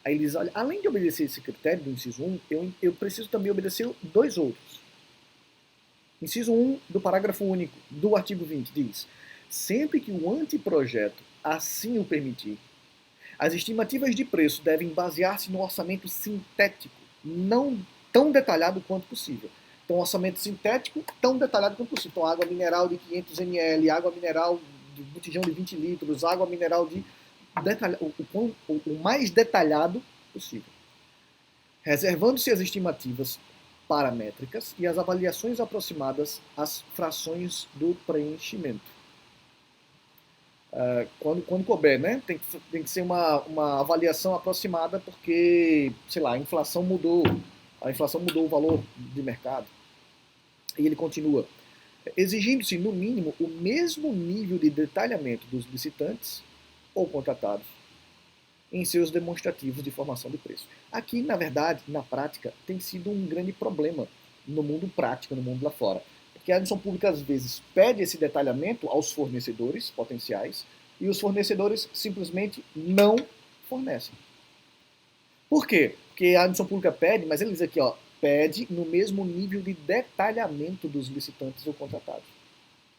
Speaker 1: Aí eles olham, além de obedecer esse critério do inciso 1, eu preciso também obedecer dois outros. Inciso 1 do parágrafo único do artigo 20 diz, sempre que o anteprojeto assim o permitir, as estimativas de preço devem basear-se no orçamento sintético, não tão detalhado quanto possível. Então, orçamento sintético tão detalhado quanto possível. Então, água mineral de 500 ml, água mineral de botijão de 20 litros, água mineral de o mais detalhado possível. Reservando-se as estimativas paramétricas e as avaliações aproximadas às frações do preenchimento. Quando couber, né? Tem que ser uma avaliação aproximada porque, sei lá, a inflação mudou o valor de mercado. E ele continua, exigindo-se, no mínimo, o mesmo nível de detalhamento dos licitantes ou contratados em seus demonstrativos de formação de preço. Aqui, na verdade, na prática, tem sido um grande problema no mundo prático, no mundo lá fora. Porque a administração pública, às vezes, pede esse detalhamento aos fornecedores potenciais e os fornecedores simplesmente não fornecem. Por quê? Porque a administração pública pede, mas ele diz aqui, ó, pede no mesmo nível de detalhamento dos licitantes ou contratados.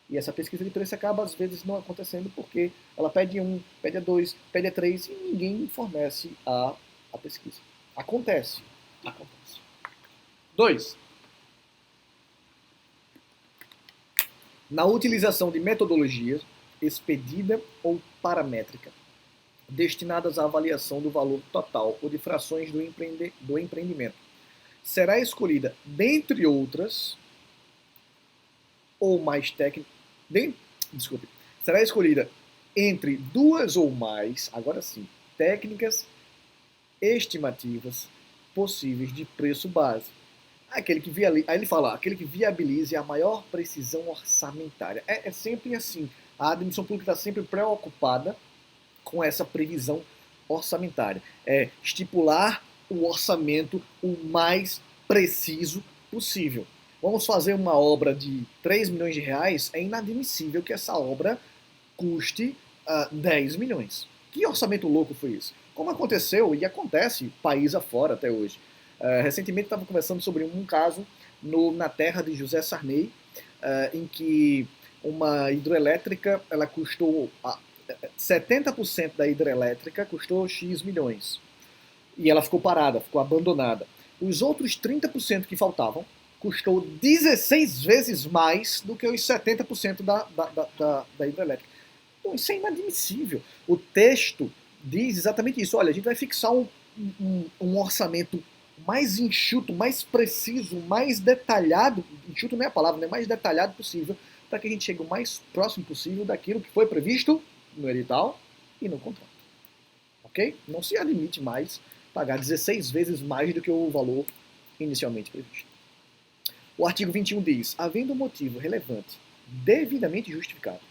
Speaker 1: E essa pesquisa de preço acaba, às vezes, não acontecendo porque ela pede um, pede a dois, pede a três e ninguém fornece a pesquisa. Acontece. 2. Na utilização de metodologias expedida ou paramétrica destinadas à avaliação do valor total ou de frações do empreendimento, será escolhida, dentre outras, ou mais técnicas, será escolhida entre duas ou mais, agora sim, técnicas estimativas possíveis de preço base. Aí ele fala, aquele que viabilize a maior precisão orçamentária. É sempre assim. A administração pública está sempre preocupada com essa previsão orçamentária. É estipular o orçamento o mais preciso possível. Vamos fazer uma obra de 3 milhões de reais, é inadmissível que essa obra custe 10 milhões. Que orçamento louco foi isso? Como aconteceu e acontece país afora até hoje. Recentemente estava conversando sobre um caso na terra de José Sarney, em que uma hidrelétrica, ela custou 70% da hidrelétrica custou X milhões. E ela ficou parada, ficou abandonada. Os outros 30% que faltavam custou 16 vezes mais do que os 70% da hidrelétrica. Então isso é inadmissível. O texto diz exatamente isso. Olha, a gente vai fixar um orçamento mais enxuto, mais preciso, mais detalhado, enxuto não é a palavra, né? Mais detalhado possível, para que a gente chegue o mais próximo possível daquilo que foi previsto no edital e no contrato. Ok? Não se admite mais pagar 16 vezes mais do que o valor inicialmente previsto. O artigo 21 diz, havendo um motivo relevante, devidamente justificado,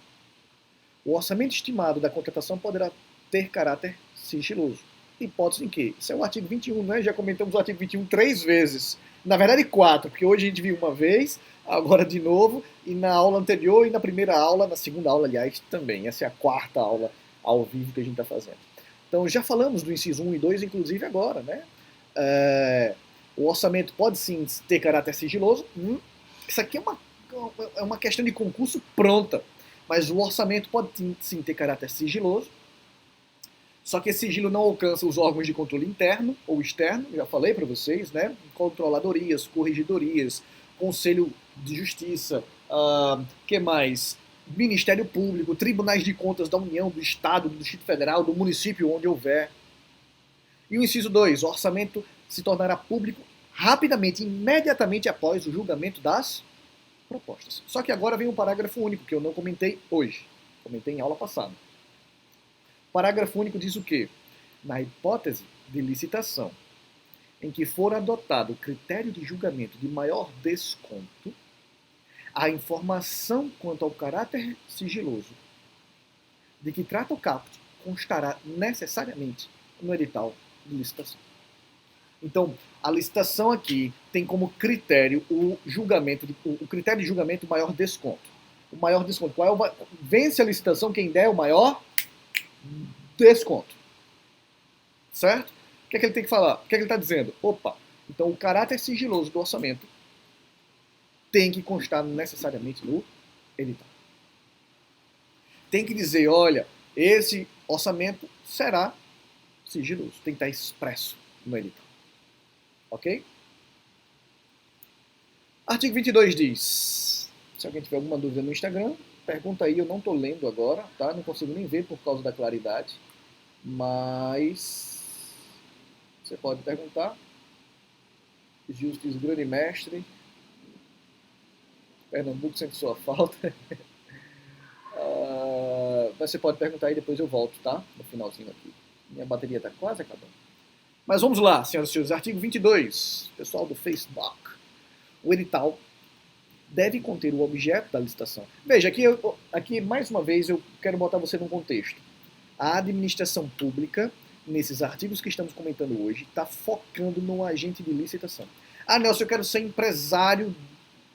Speaker 1: o orçamento estimado da contratação poderá ter caráter sigiloso. Hipótese em que? Isso é o artigo 21, né? Já comentamos o artigo 21 3 vezes. Na verdade, 4, porque hoje a gente viu uma vez, agora de novo, e na aula anterior e na primeira aula, na segunda aula, aliás, também. Essa é a quarta aula ao vivo que a gente está fazendo. Então, já falamos do inciso 1 e 2, inclusive agora, né? O orçamento pode sim ter caráter sigiloso. Isso aqui é uma questão de concurso pronta. Mas o orçamento pode sim ter caráter sigiloso. Só que esse sigilo não alcança os órgãos de controle interno ou externo, já falei para vocês, né? Controladorias, corregedorias, Conselho de Justiça, que mais? Ministério Público, Tribunais de Contas da União, do Estado, do Distrito Federal, do município onde houver. E o inciso 2, o orçamento se tornará público rapidamente, imediatamente após o julgamento das propostas. Só que agora vem um parágrafo único, que eu não comentei hoje, comentei em aula passada. O parágrafo único diz o quê? Na hipótese de licitação em que for adotado o critério de julgamento de maior desconto, a informação quanto ao caráter sigiloso de que trata o caput constará necessariamente no edital de licitação. Então, a licitação aqui tem como critério o critério de julgamento maior desconto. O maior desconto. Vence a licitação quem der o maior desconto. Certo? O que é que ele tem que falar? O que é que ele está dizendo? Opa, então o caráter sigiloso do orçamento tem que constar necessariamente no edital. Tem que dizer, olha, esse orçamento será sigiloso. Tem que estar expresso no edital. Ok? Artigo 22 diz, se alguém tiver alguma dúvida no Instagram, pergunta aí, eu não estou lendo agora, tá? Não consigo nem ver por causa da claridade, mas você pode perguntar. Justiça, grande mestre, Pernambuco sente sua falta. Mas você pode perguntar e depois eu volto, tá? No finalzinho aqui. Minha bateria está quase acabando. Mas vamos lá, senhoras e senhores. Artigo 22. Pessoal do Facebook. O edital deve conter o objeto da licitação. Veja, aqui mais uma vez eu quero botar você num contexto. A administração pública, nesses artigos que estamos comentando hoje, está focando no agente de licitação. Ah, Nelson, eu quero ser empresário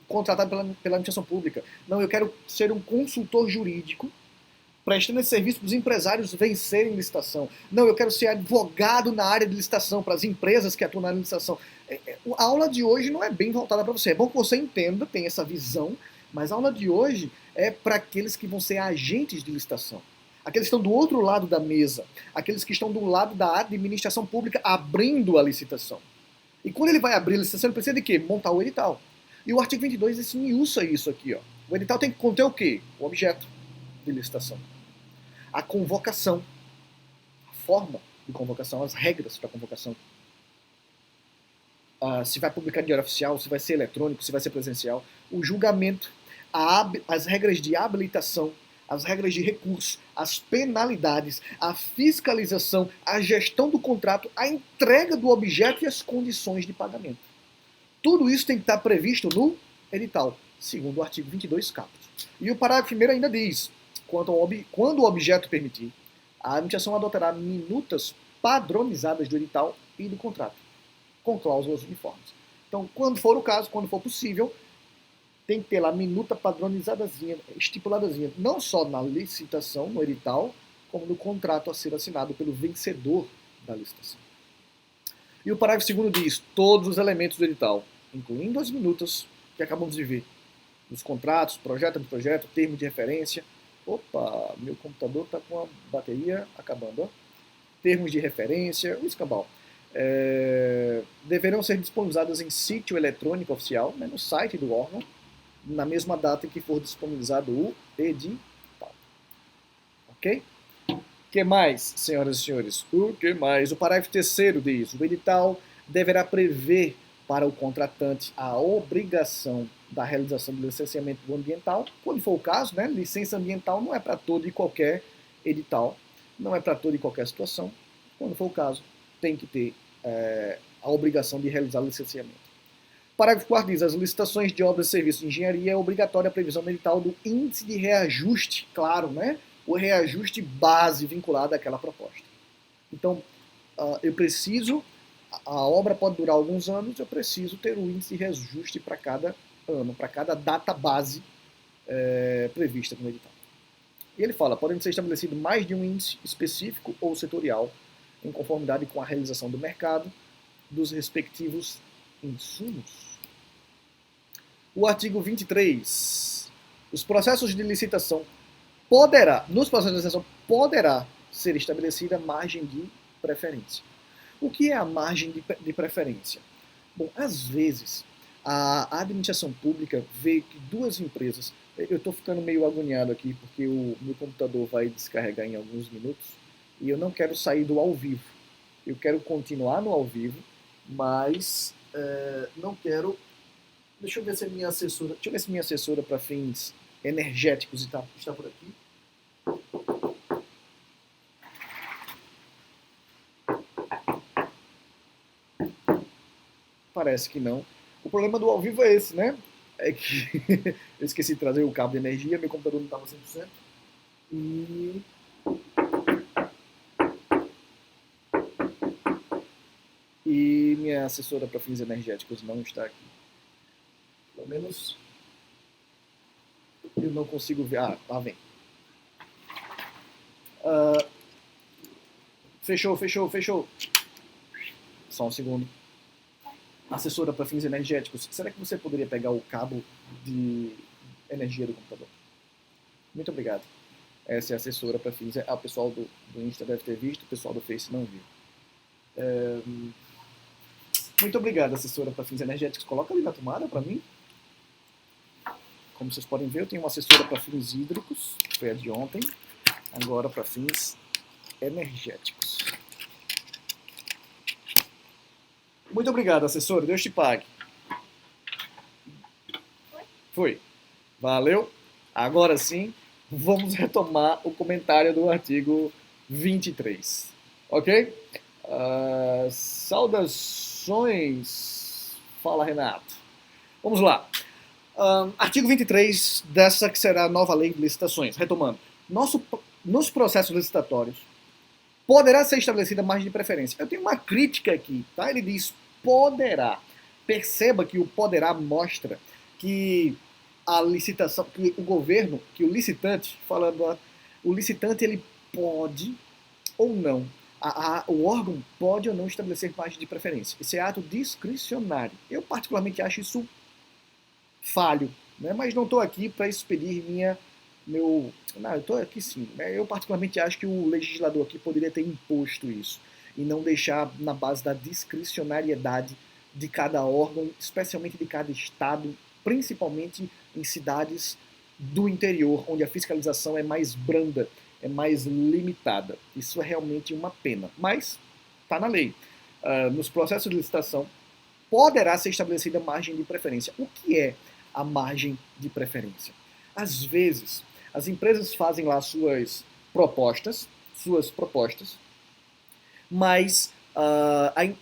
Speaker 1: contratado pela administração pública. Não, eu quero ser um consultor jurídico prestando esse serviço para os empresários vencerem licitação. Não, eu quero ser advogado na área de licitação, para as empresas que atuam na licitação. A aula de hoje não é bem voltada para você. É bom que você entenda, tenha essa visão, mas a aula de hoje é para aqueles que vão ser agentes de licitação. Aqueles que estão do outro lado da mesa. Aqueles que estão do lado da administração pública abrindo a licitação. E quando ele vai abrir a licitação, ele precisa de quê? Montar o edital. E o artigo 22 esmiuça isso aqui. Ó. O edital tem que conter o quê? O objeto de licitação. A convocação, a forma de convocação, as regras para convocação. Se vai publicar em diário oficial, se vai ser eletrônico, se vai ser presencial. O julgamento, as regras de habilitação, as regras de recurso, as penalidades, a fiscalização, a gestão do contrato, a entrega do objeto e as condições de pagamento. Tudo isso tem que estar previsto no edital, segundo o artigo 22, caput. E o parágrafo 1º ainda diz, quando o objeto permitir, a administração adotará minutas padronizadas do edital e do contrato, com cláusulas uniformes. Então, quando for o caso, quando for possível, tem que ter lá minuta padronizadazinha, estipuladazinha, não só na licitação, no edital, como no contrato a ser assinado pelo vencedor da licitação. E o parágrafo 2º diz, todos os elementos do edital, incluindo as minutas que acabamos de ver, dos contratos, projeto de projeto, termo de referência. Opa, meu computador está com a bateria acabando. Ó. Termos de referência, o escambau. Deverão ser disponibilizados em sítio eletrônico oficial, né, no site do órgão, na mesma data em que for disponibilizado o edital. Ok? O que mais, senhoras e senhores? O que mais? O parágrafo 3º diz, o edital deverá prever para o contratante a obrigação da realização do licenciamento ambiental, quando for o caso, né? Licença ambiental não é para todo e qualquer edital, não é para toda e qualquer situação. Quando for o caso, tem que ter a obrigação de realizar o licenciamento. Parágrafo 4º diz, as licitações de obras e serviços de engenharia é obrigatória a previsão no edital do índice de reajuste, claro, né? O reajuste base vinculado àquela proposta. Então, eu preciso, a obra pode durar alguns anos, eu preciso ter o índice de reajuste para cada ano, para cada data base prevista no edital. E ele fala, podem ser estabelecido mais de um índice específico ou setorial, em conformidade com a realização do mercado, dos respectivos insumos. O artigo 23. Os processos de licitação nos processos de licitação poderá ser estabelecida margem de preferência. O que é a margem de preferência? Bom, às vezes, a administração pública vê que duas empresas... Eu estou ficando meio agoniado aqui, porque o meu computador vai descarregar em alguns minutos, e eu não quero sair do ao vivo. Eu quero continuar no ao vivo, mas não quero... Deixa eu ver se minha assessora para fins energéticos está por aqui. Parece que não. O problema do ao vivo é esse, né? É que eu esqueci de trazer o cabo de energia, meu computador não estava 100%. E minha assessora para fins energéticos não está aqui. Pelo menos eu não consigo ver. Ah, lá vem. Fechou. Só um segundo. Assessora para fins energéticos, será que você poderia pegar o cabo de energia do computador? Muito obrigado. Essa é a assessora para fins... O pessoal do Insta deve ter visto, o pessoal do Face não viu. Muito obrigado, assessora para fins energéticos. Coloca ali na tomada para mim. Como vocês podem ver, eu tenho uma assessora para fins hídricos, foi a de ontem, agora para fins energéticos. Muito obrigado, assessora. Deus te pague. Foi. Valeu. Agora sim, vamos retomar o comentário do artigo 23. Ok? Saudações. Fala, Renato. Vamos lá. Artigo 23 dessa que será a nova lei de licitações. Retomando. Nos processos licitatórios, poderá ser estabelecida a margem de preferência. Eu tenho uma crítica aqui, tá? Ele diz poderá. Perceba que o poderá mostra que a licitação, que o governo, que o licitante, o licitante ele pode ou não, o órgão pode ou não estabelecer margem de preferência. Esse é ato discricionário. Eu particularmente acho isso falho, né? Mas não estou aqui para expedir eu estou aqui sim. Eu particularmente acho que o legislador aqui poderia ter imposto isso e não deixar na base da discricionariedade de cada órgão, especialmente de cada estado, principalmente em cidades do interior, onde a fiscalização é mais branda, é mais limitada. Isso é realmente uma pena, mas está na lei. Nos processos de licitação, poderá ser estabelecida margem de preferência. O que é a margem de preferência? Às vezes, as empresas fazem lá suas propostas, mas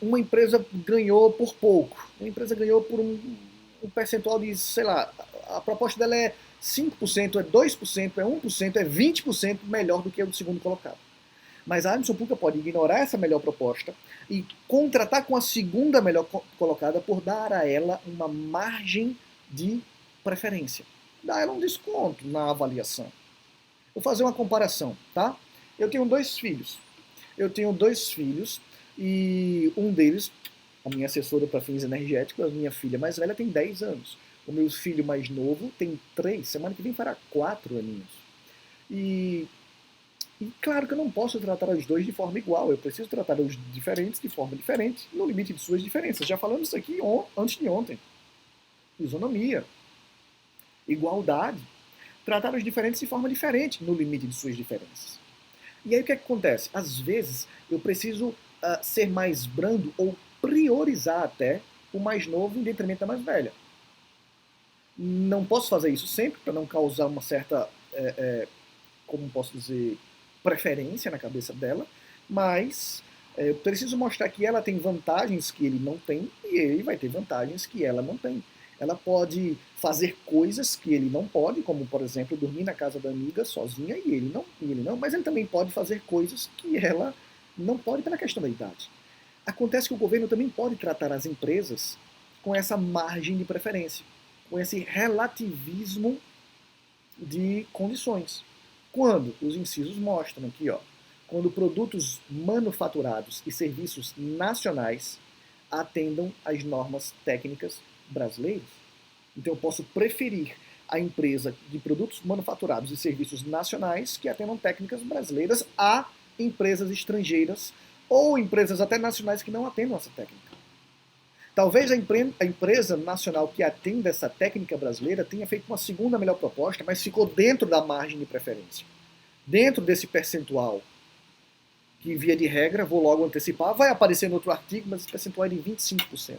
Speaker 1: uma empresa ganhou por pouco. Uma empresa ganhou por um percentual de, sei lá, a proposta dela é 5%, é 2%, é 1%, é 20% melhor do que o do segundo colocado. Mas a administração pública pode ignorar essa melhor proposta e contratar com a segunda melhor colocada por dar a ela uma margem de preferência. Dar a ela um desconto na avaliação. Vou fazer uma comparação, tá? Eu tenho dois filhos e um deles, a minha assessora para fins energéticos, a minha filha mais velha tem 10 anos. O meu filho mais novo tem 3, semana que vem fará 4 aninhos. E claro que eu não posso tratar os dois de forma igual, eu preciso tratar os diferentes de forma diferente, no limite de suas diferenças. Já falamos isso aqui antes de ontem. Isonomia, igualdade, tratar os diferentes de forma diferente, no limite de suas diferenças. E aí o que acontece? Às vezes eu preciso ser mais brando ou priorizar até o mais novo em detrimento da mais velha. Não posso fazer isso sempre para não causar uma certa, como posso dizer, preferência na cabeça dela, mas eu preciso mostrar que ela tem vantagens que ele não tem e ele vai ter vantagens que ela não tem. Ela pode fazer coisas que ele não pode, como, por exemplo, dormir na casa da amiga sozinha e ele não, mas ele também pode fazer coisas que ela não pode pela questão da idade. Acontece que o governo também pode tratar as empresas com essa margem de preferência, com esse relativismo de condições. Quando os incisos mostram aqui, quando produtos manufaturados e serviços nacionais atendam às normas técnicas brasileiras. Então eu posso preferir a empresa de produtos manufaturados e serviços nacionais que atendam técnicas brasileiras a empresas estrangeiras ou empresas até nacionais que não atendam essa técnica. Talvez a empresa nacional que atenda essa técnica brasileira tenha feito uma segunda melhor proposta, mas ficou dentro da margem de preferência. Dentro desse percentual, que via de regra, vou logo antecipar, vai aparecer no outro artigo, mas esse percentual é de 25%.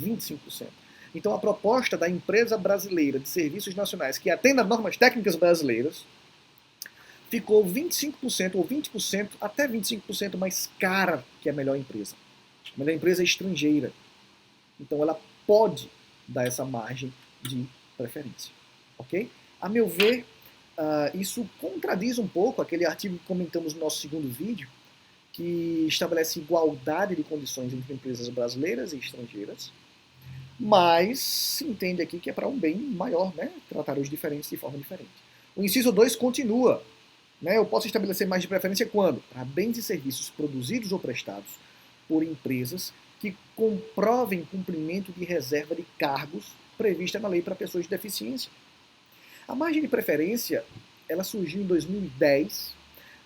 Speaker 1: 25%. Então a proposta da empresa brasileira de serviços nacionais que atenda normas técnicas brasileiras ficou 25% ou 20%, até 25% mais cara que a melhor empresa. A melhor empresa é estrangeira. Então ela pode dar essa margem de preferência. Ok? A meu ver, isso contradiz um pouco aquele artigo que comentamos no nosso segundo vídeo, que estabelece igualdade de condições entre empresas brasileiras e estrangeiras, mas se entende aqui que é para um bem maior, né? Tratar os diferentes de forma diferente. O inciso 2 continua. Né? Eu posso estabelecer mais de preferência quando? Para bens e serviços produzidos ou prestados por empresas que comprovem cumprimento de reserva de cargos prevista na lei para pessoas de deficiência. A margem de preferência, ela surgiu em 2010,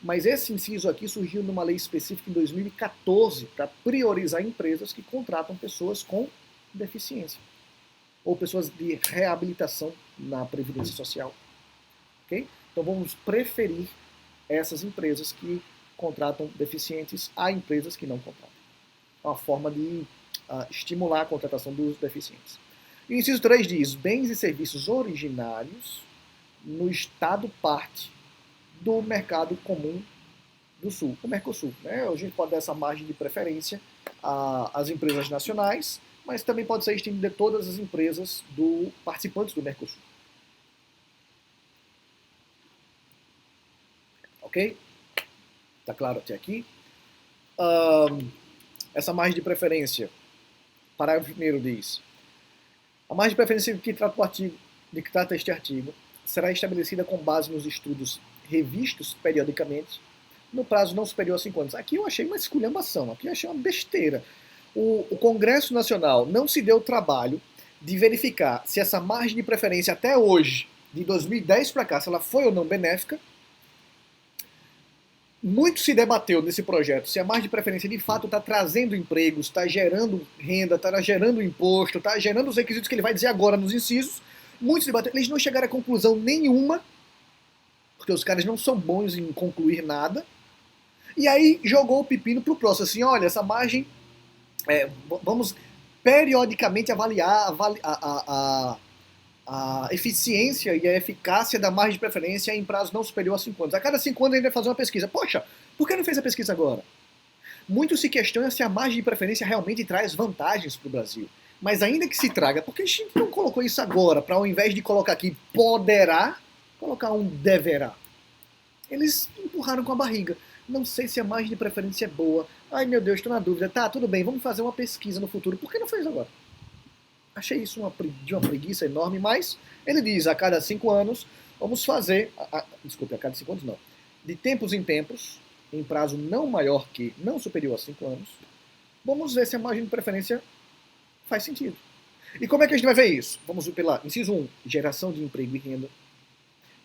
Speaker 1: mas esse inciso aqui surgiu numa lei específica em 2014 para priorizar empresas que contratam pessoas com deficiência. ou pessoas de reabilitação na Previdência Social. Okay? Então vamos preferir essas empresas que contratam deficientes a empresas que não contratam. É uma forma de estimular a contratação dos deficientes. E o inciso 3 diz: bens e serviços originários no Estado parte do mercado comum do Sul, o Mercosul. Né? A gente pode dar essa margem de preferência às empresas nacionais, mas também pode ser estendido a todas as empresas participantes do Mercosul. Ok? Tá claro até aqui? Essa margem de preferência, parágrafo 1º diz: a margem de preferência que trata este artigo será estabelecida com base nos estudos revistos periodicamente no prazo não superior a 5 anos. Aqui eu achei uma esculhambação, aqui eu achei uma besteira. O Congresso Nacional não se deu o trabalho de verificar se essa margem de preferência até hoje, de 2010 para cá, se ela foi ou não benéfica. Muito se debateu nesse projeto se a margem de preferência de fato está trazendo empregos, está gerando renda, está gerando imposto, está gerando os requisitos que ele vai dizer agora nos incisos. Muitos debateram, eles não chegaram a conclusão nenhuma, porque os caras não são bons em concluir nada. E aí jogou o pepino pro próximo, assim, olha, essa margem, vamos periodicamente avaliar a eficiência e a eficácia da margem de preferência em prazo não superior a 5 anos. A cada 5 anos a gente vai fazer uma pesquisa. Poxa, por que não fez a pesquisa agora? Muito se questiona se a margem de preferência realmente traz vantagens para o Brasil. Mas ainda que se traga, por que a gente não colocou isso agora, para ao invés de colocar aqui poderá, colocar um deverá? Eles empurraram com a barriga. Não sei se a margem de preferência é boa. Ai meu Deus, estou na dúvida. Tá, tudo bem, vamos fazer uma pesquisa no futuro. Por que não fez agora? Achei isso de uma preguiça enorme, mas ele diz, a cada 5 anos, vamos fazer... Desculpe, a cada 5 anos não. De tempos em tempos, em prazo não maior que, não superior a 5 anos, vamos ver se a margem de preferência faz sentido. E como é que a gente vai ver isso? Vamos ver pela inciso 1, geração de emprego e renda.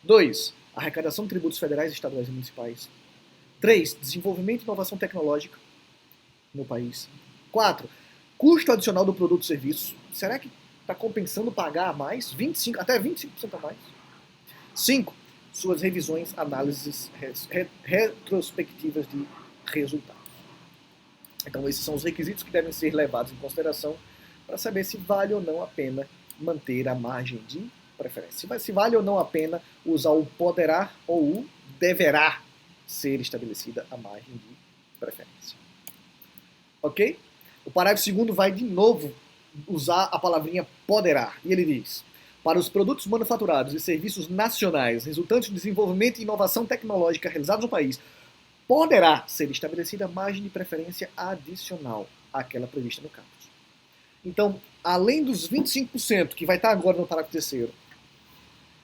Speaker 1: 2, arrecadação de tributos federais, estaduais e municipais. 3, desenvolvimento e inovação tecnológica no país. 4, custo adicional do produto e serviço. Será que está compensando pagar a mais? Até 25% a mais. 5, suas revisões, análises retrospectivas de resultados. Então esses são os requisitos que devem ser levados em consideração para saber se vale ou não a pena manter a margem de preferência. Se vale ou não a pena usar o poderá ou o deverá ser estabelecida a margem de preferência. Ok? O parágrafo 2º vai de novo usar a palavrinha poderá. E ele diz: para os produtos manufaturados e serviços nacionais resultantes do desenvolvimento e inovação tecnológica realizados no país, poderá ser estabelecida margem de preferência adicional àquela prevista no caput. Então, além dos 25% que vai estar agora no parágrafo 3º,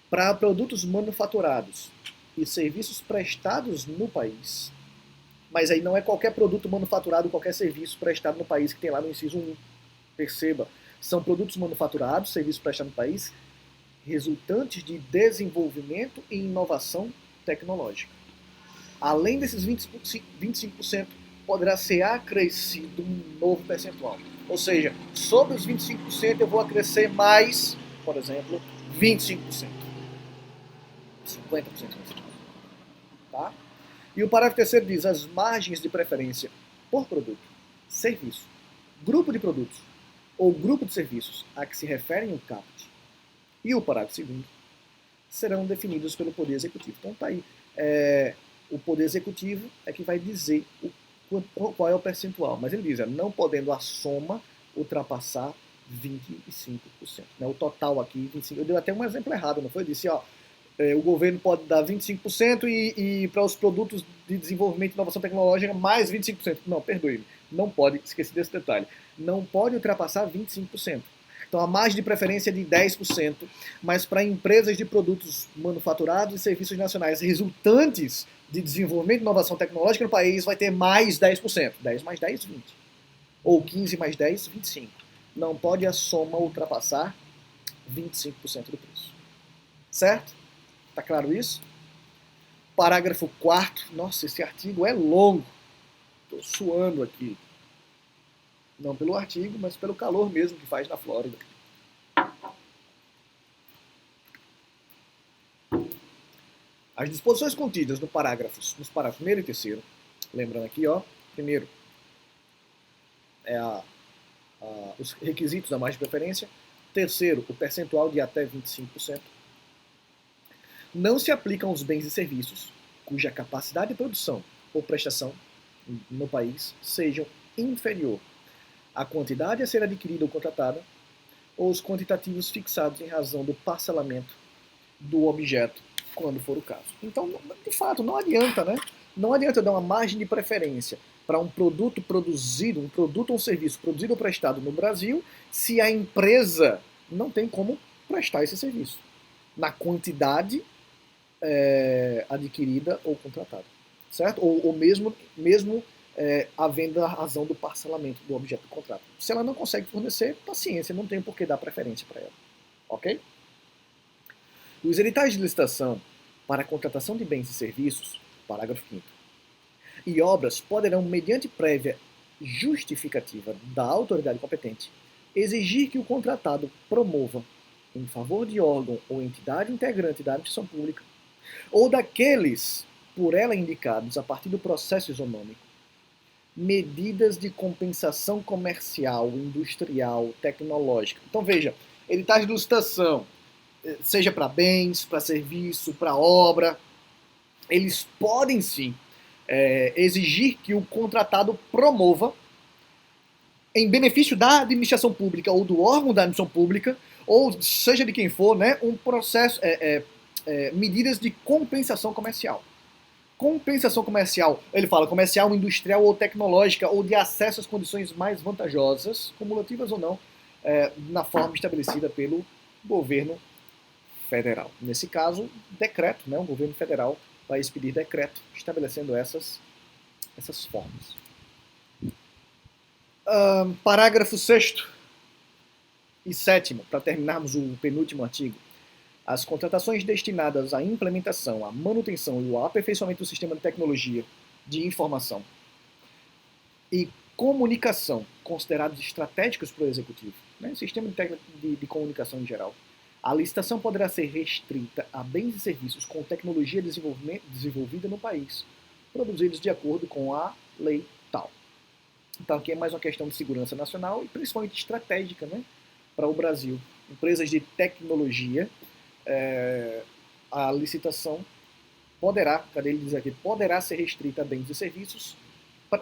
Speaker 1: para produtos manufaturados e serviços prestados no país, mas aí não é qualquer produto manufaturado, qualquer serviço prestado no país que tem lá no inciso 1. Perceba, são produtos manufaturados, serviços prestados no país, resultantes de desenvolvimento e inovação tecnológica. Além desses 25%, poderá ser acrescido um novo percentual. Ou seja, sobre os 25% eu vou acrescer mais, por exemplo, 25%. 50%. Tá? E o parágrafo 3º diz: as margens de preferência por produto, serviço, grupo de produtos ou grupo de serviços a que se referem o caput e o parágrafo 2º serão definidos pelo Poder Executivo. Então tá aí. O Poder Executivo é que vai dizer qual é o percentual. Mas ele diz, não podendo a soma ultrapassar 25%. Né? O total aqui, 25%. Eu dei até um exemplo errado, não foi? Eu disse, o governo pode dar 25% e para os produtos de desenvolvimento e inovação tecnológica mais 25%. Não, perdoe-me. Não pode, esqueci desse detalhe. Não pode ultrapassar 25%. Então a margem de preferência é de 10%, mas para empresas de produtos manufaturados e serviços nacionais resultantes de desenvolvimento e inovação tecnológica no país vai ter mais 10%. 10 mais 10, 20. Ou 15 mais 10, 25. Não pode a soma ultrapassar 25% do preço. Certo? Tá claro isso? Parágrafo 4º. Nossa, esse artigo é longo. Estou suando aqui. Não pelo artigo, mas pelo calor mesmo que faz na Flórida. As disposições contidas nos parágrafos 1º e 3º, lembrando aqui, ó, primeiro é os requisitos da margem de preferência, terceiro, o percentual de até 25%, não se aplicam aos bens e serviços cuja capacidade de produção ou prestação no país sejam inferior à quantidade a ser adquirida ou contratada, ou os quantitativos fixados em razão do parcelamento do objeto, quando for o caso. Então, de fato, não adianta, né? Não adianta dar uma margem de preferência para um produto produzido, um produto ou um serviço produzido ou prestado no Brasil, se a empresa não tem como prestar esse serviço na quantidade adquirida ou contratada, certo? Ou mesmo havendo a razão do parcelamento do objeto do contrato. Se ela não consegue fornecer, paciência, não tem por que dar preferência para ela, ok? Os editais de licitação para a contratação de bens e serviços, parágrafo 5º, e obras poderão, mediante prévia justificativa da autoridade competente, exigir que o contratado promova, em favor de órgão ou entidade integrante da administração pública, ou daqueles por ela indicados a partir do processo isonômico, medidas de compensação comercial, industrial, tecnológica. Então veja, editais de licitação, seja para bens, para serviço, para obra, eles podem sim exigir que o contratado promova, em benefício da administração pública ou do órgão da administração pública, ou seja de quem for, né, um processo, medidas de compensação comercial. Compensação comercial, ele fala comercial, industrial ou tecnológica, ou de acesso às condições mais vantajosas, cumulativas ou não, na forma estabelecida pelo governo federal. Nesse caso, decreto, né? O governo federal vai expedir decreto estabelecendo essas formas. Parágrafo 6º e 7º, para terminarmos o penúltimo artigo. As contratações destinadas à implementação, à manutenção e ao aperfeiçoamento do sistema de tecnologia de informação e comunicação considerados estratégicos para o executivo, né? Sistema de comunicação em geral, a licitação poderá ser restrita a bens e serviços com tecnologia desenvolvida no país, produzidos de acordo com a lei tal. Então aqui é mais uma questão de segurança nacional e principalmente estratégica, né, para o Brasil. Empresas de tecnologia, a licitação poderá, cadê ele diz aqui, poderá ser restrita a bens e serviços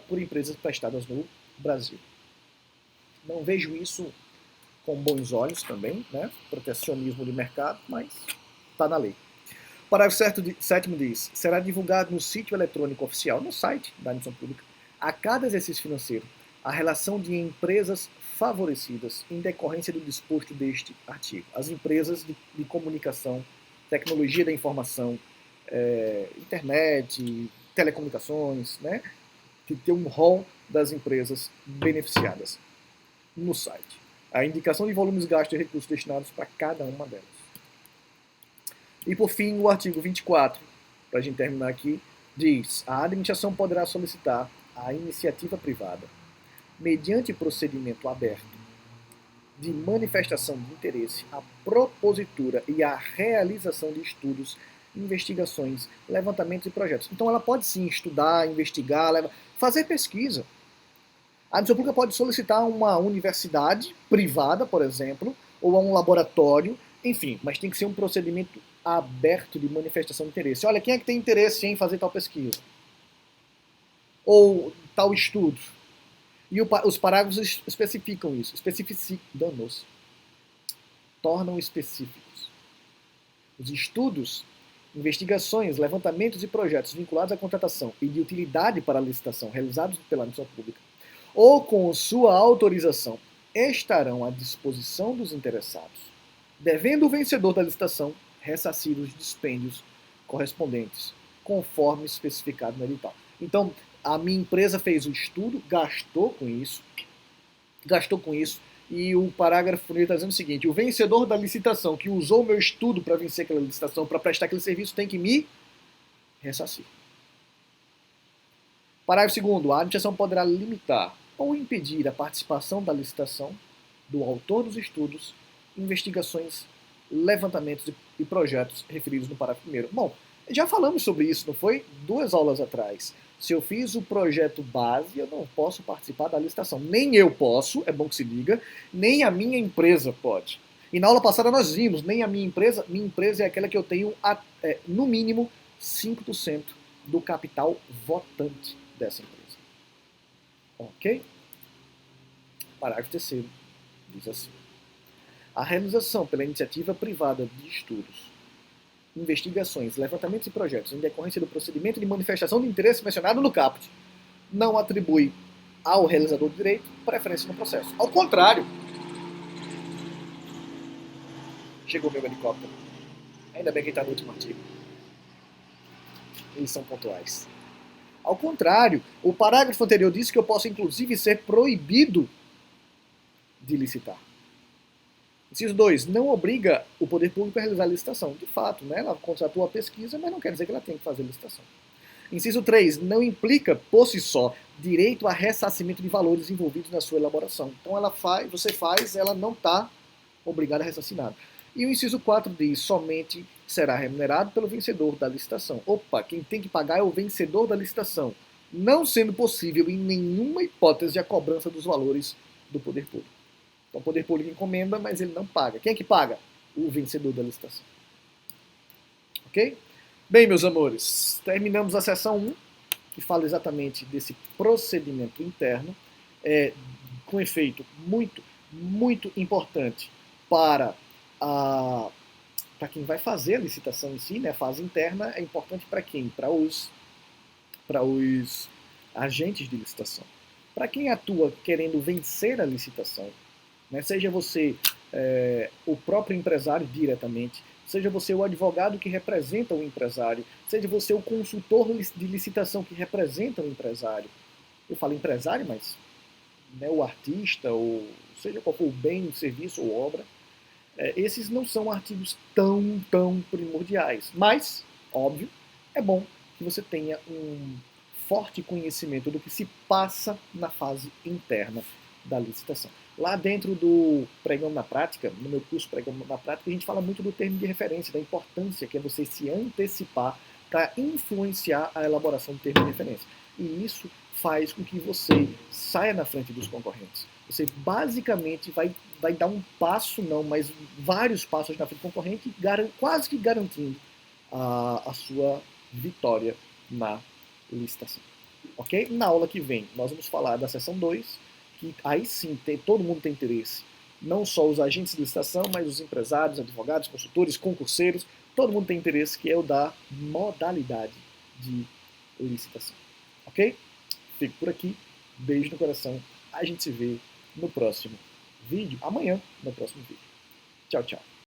Speaker 1: por empresas prestadas no Brasil. Não vejo isso com bons olhos também, né? Protecionismo de mercado, mas está na lei. O parágrafo 7º diz: será divulgado no sítio eletrônico oficial, no site da administração pública, a cada exercício financeiro, a relação de empresas favorecidas em decorrência do disposto deste artigo. As empresas de comunicação, tecnologia da informação, internet, telecomunicações, né? Que tem um rol das empresas beneficiadas no site. A indicação de volumes gastos e recursos destinados para cada uma delas. E por fim, o artigo 24, para a gente terminar aqui, diz: a administração poderá solicitar à iniciativa privada, mediante procedimento aberto, de manifestação de interesse, a propositura e a realização de estudos, investigações, levantamentos e projetos. Então ela pode sim estudar, investigar, fazer pesquisa. A administração pública pode solicitar a uma universidade privada, por exemplo, ou a um laboratório, enfim, mas tem que ser um procedimento aberto de manifestação de interesse. Olha, quem é que tem interesse em fazer tal pesquisa? Ou tal estudo? E os parágrafos especificam isso, especificam-nos, tornam específicos. Os estudos, investigações, levantamentos e projetos vinculados à contratação e de utilidade para a licitação realizados pela administração pública, ou com sua autorização, estarão à disposição dos interessados, devendo o vencedor da licitação ressarcir os dispêndios correspondentes, conforme especificado no edital. Então, a minha empresa fez o estudo, gastou com isso, e o parágrafo está dizendo o seguinte: o vencedor da licitação que usou o meu estudo para vencer aquela licitação, para prestar aquele serviço, tem que me ressarcir. Parágrafo 2º. A administração poderá limitar ou impedir a participação da licitação do autor dos estudos, investigações, levantamentos e projetos referidos no parágrafo 1º. Bom, Já falamos sobre isso, não foi? 2 aulas atrás. Se eu fiz o projeto base, eu não posso participar da licitação. Nem eu posso, é bom que se diga, nem a minha empresa pode. E na aula passada nós vimos, nem a minha empresa é aquela que eu tenho, no mínimo, 5% do capital votante dessa empresa. Ok? Parágrafo 3º diz assim. A realização pela iniciativa privada de estudos, investigações, levantamentos e projetos em decorrência do procedimento de manifestação de interesse mencionado no caput não atribui ao realizador do direito preferência no processo. Ao contrário, chegou meu helicóptero. Ainda bem que ele está no último artigo. Eles são pontuais. Ao contrário, o parágrafo anterior diz que eu posso inclusive ser proibido de licitar. Inciso 2. Não obriga o poder público a realizar a licitação. De fato, né, ela contratou a pesquisa, mas não quer dizer que ela tem que fazer a licitação. Inciso 3. Não implica, por si só, direito a ressarcimento de valores envolvidos na sua elaboração. Então você faz, ela não está obrigada a ressarcir nada. E o inciso 4 diz, somente será remunerado pelo vencedor da licitação. Opa, quem tem que pagar é o vencedor da licitação, não sendo possível em nenhuma hipótese a cobrança dos valores do poder público. Então o poder público encomenda, mas ele não paga. Quem é que paga? O vencedor da licitação. Ok? Bem, meus amores, terminamos a seção 1, que fala exatamente desse procedimento interno, com efeito muito, muito importante para quem vai fazer a licitação em si, né? A fase interna é importante para quem? Para os agentes de licitação. Para quem atua querendo vencer a licitação, né? Seja você o próprio empresário diretamente, seja você o advogado que representa o empresário, seja você o consultor de licitação que representa o empresário. Eu falo empresário, mas né, o artista, ou seja qual for o bem, serviço ou obra, esses não são artigos tão primordiais. Mas, óbvio, é bom que você tenha um forte conhecimento do que se passa na fase interna da licitação. Lá dentro do Pregando na Prática, no meu curso Pregando na Prática, a gente fala muito do termo de referência, da importância que é você se antecipar para influenciar a elaboração do termo de referência. E isso faz com que você saia na frente dos concorrentes. Você basicamente vai dar um passo, não, mas vários passos na frente do concorrente, quase que garantindo a sua vitória na licitação. Ok? Na aula que vem, nós vamos falar da seção 2, que aí sim todo mundo tem interesse. Não só os agentes de licitação, mas os empresários, advogados, consultores, concurseiros, todo mundo tem interesse, que é o da modalidade de licitação. Ok? Fico por aqui. Beijo no coração. A gente se vê no próximo vídeo. Amanhã, no próximo vídeo. Tchau, tchau.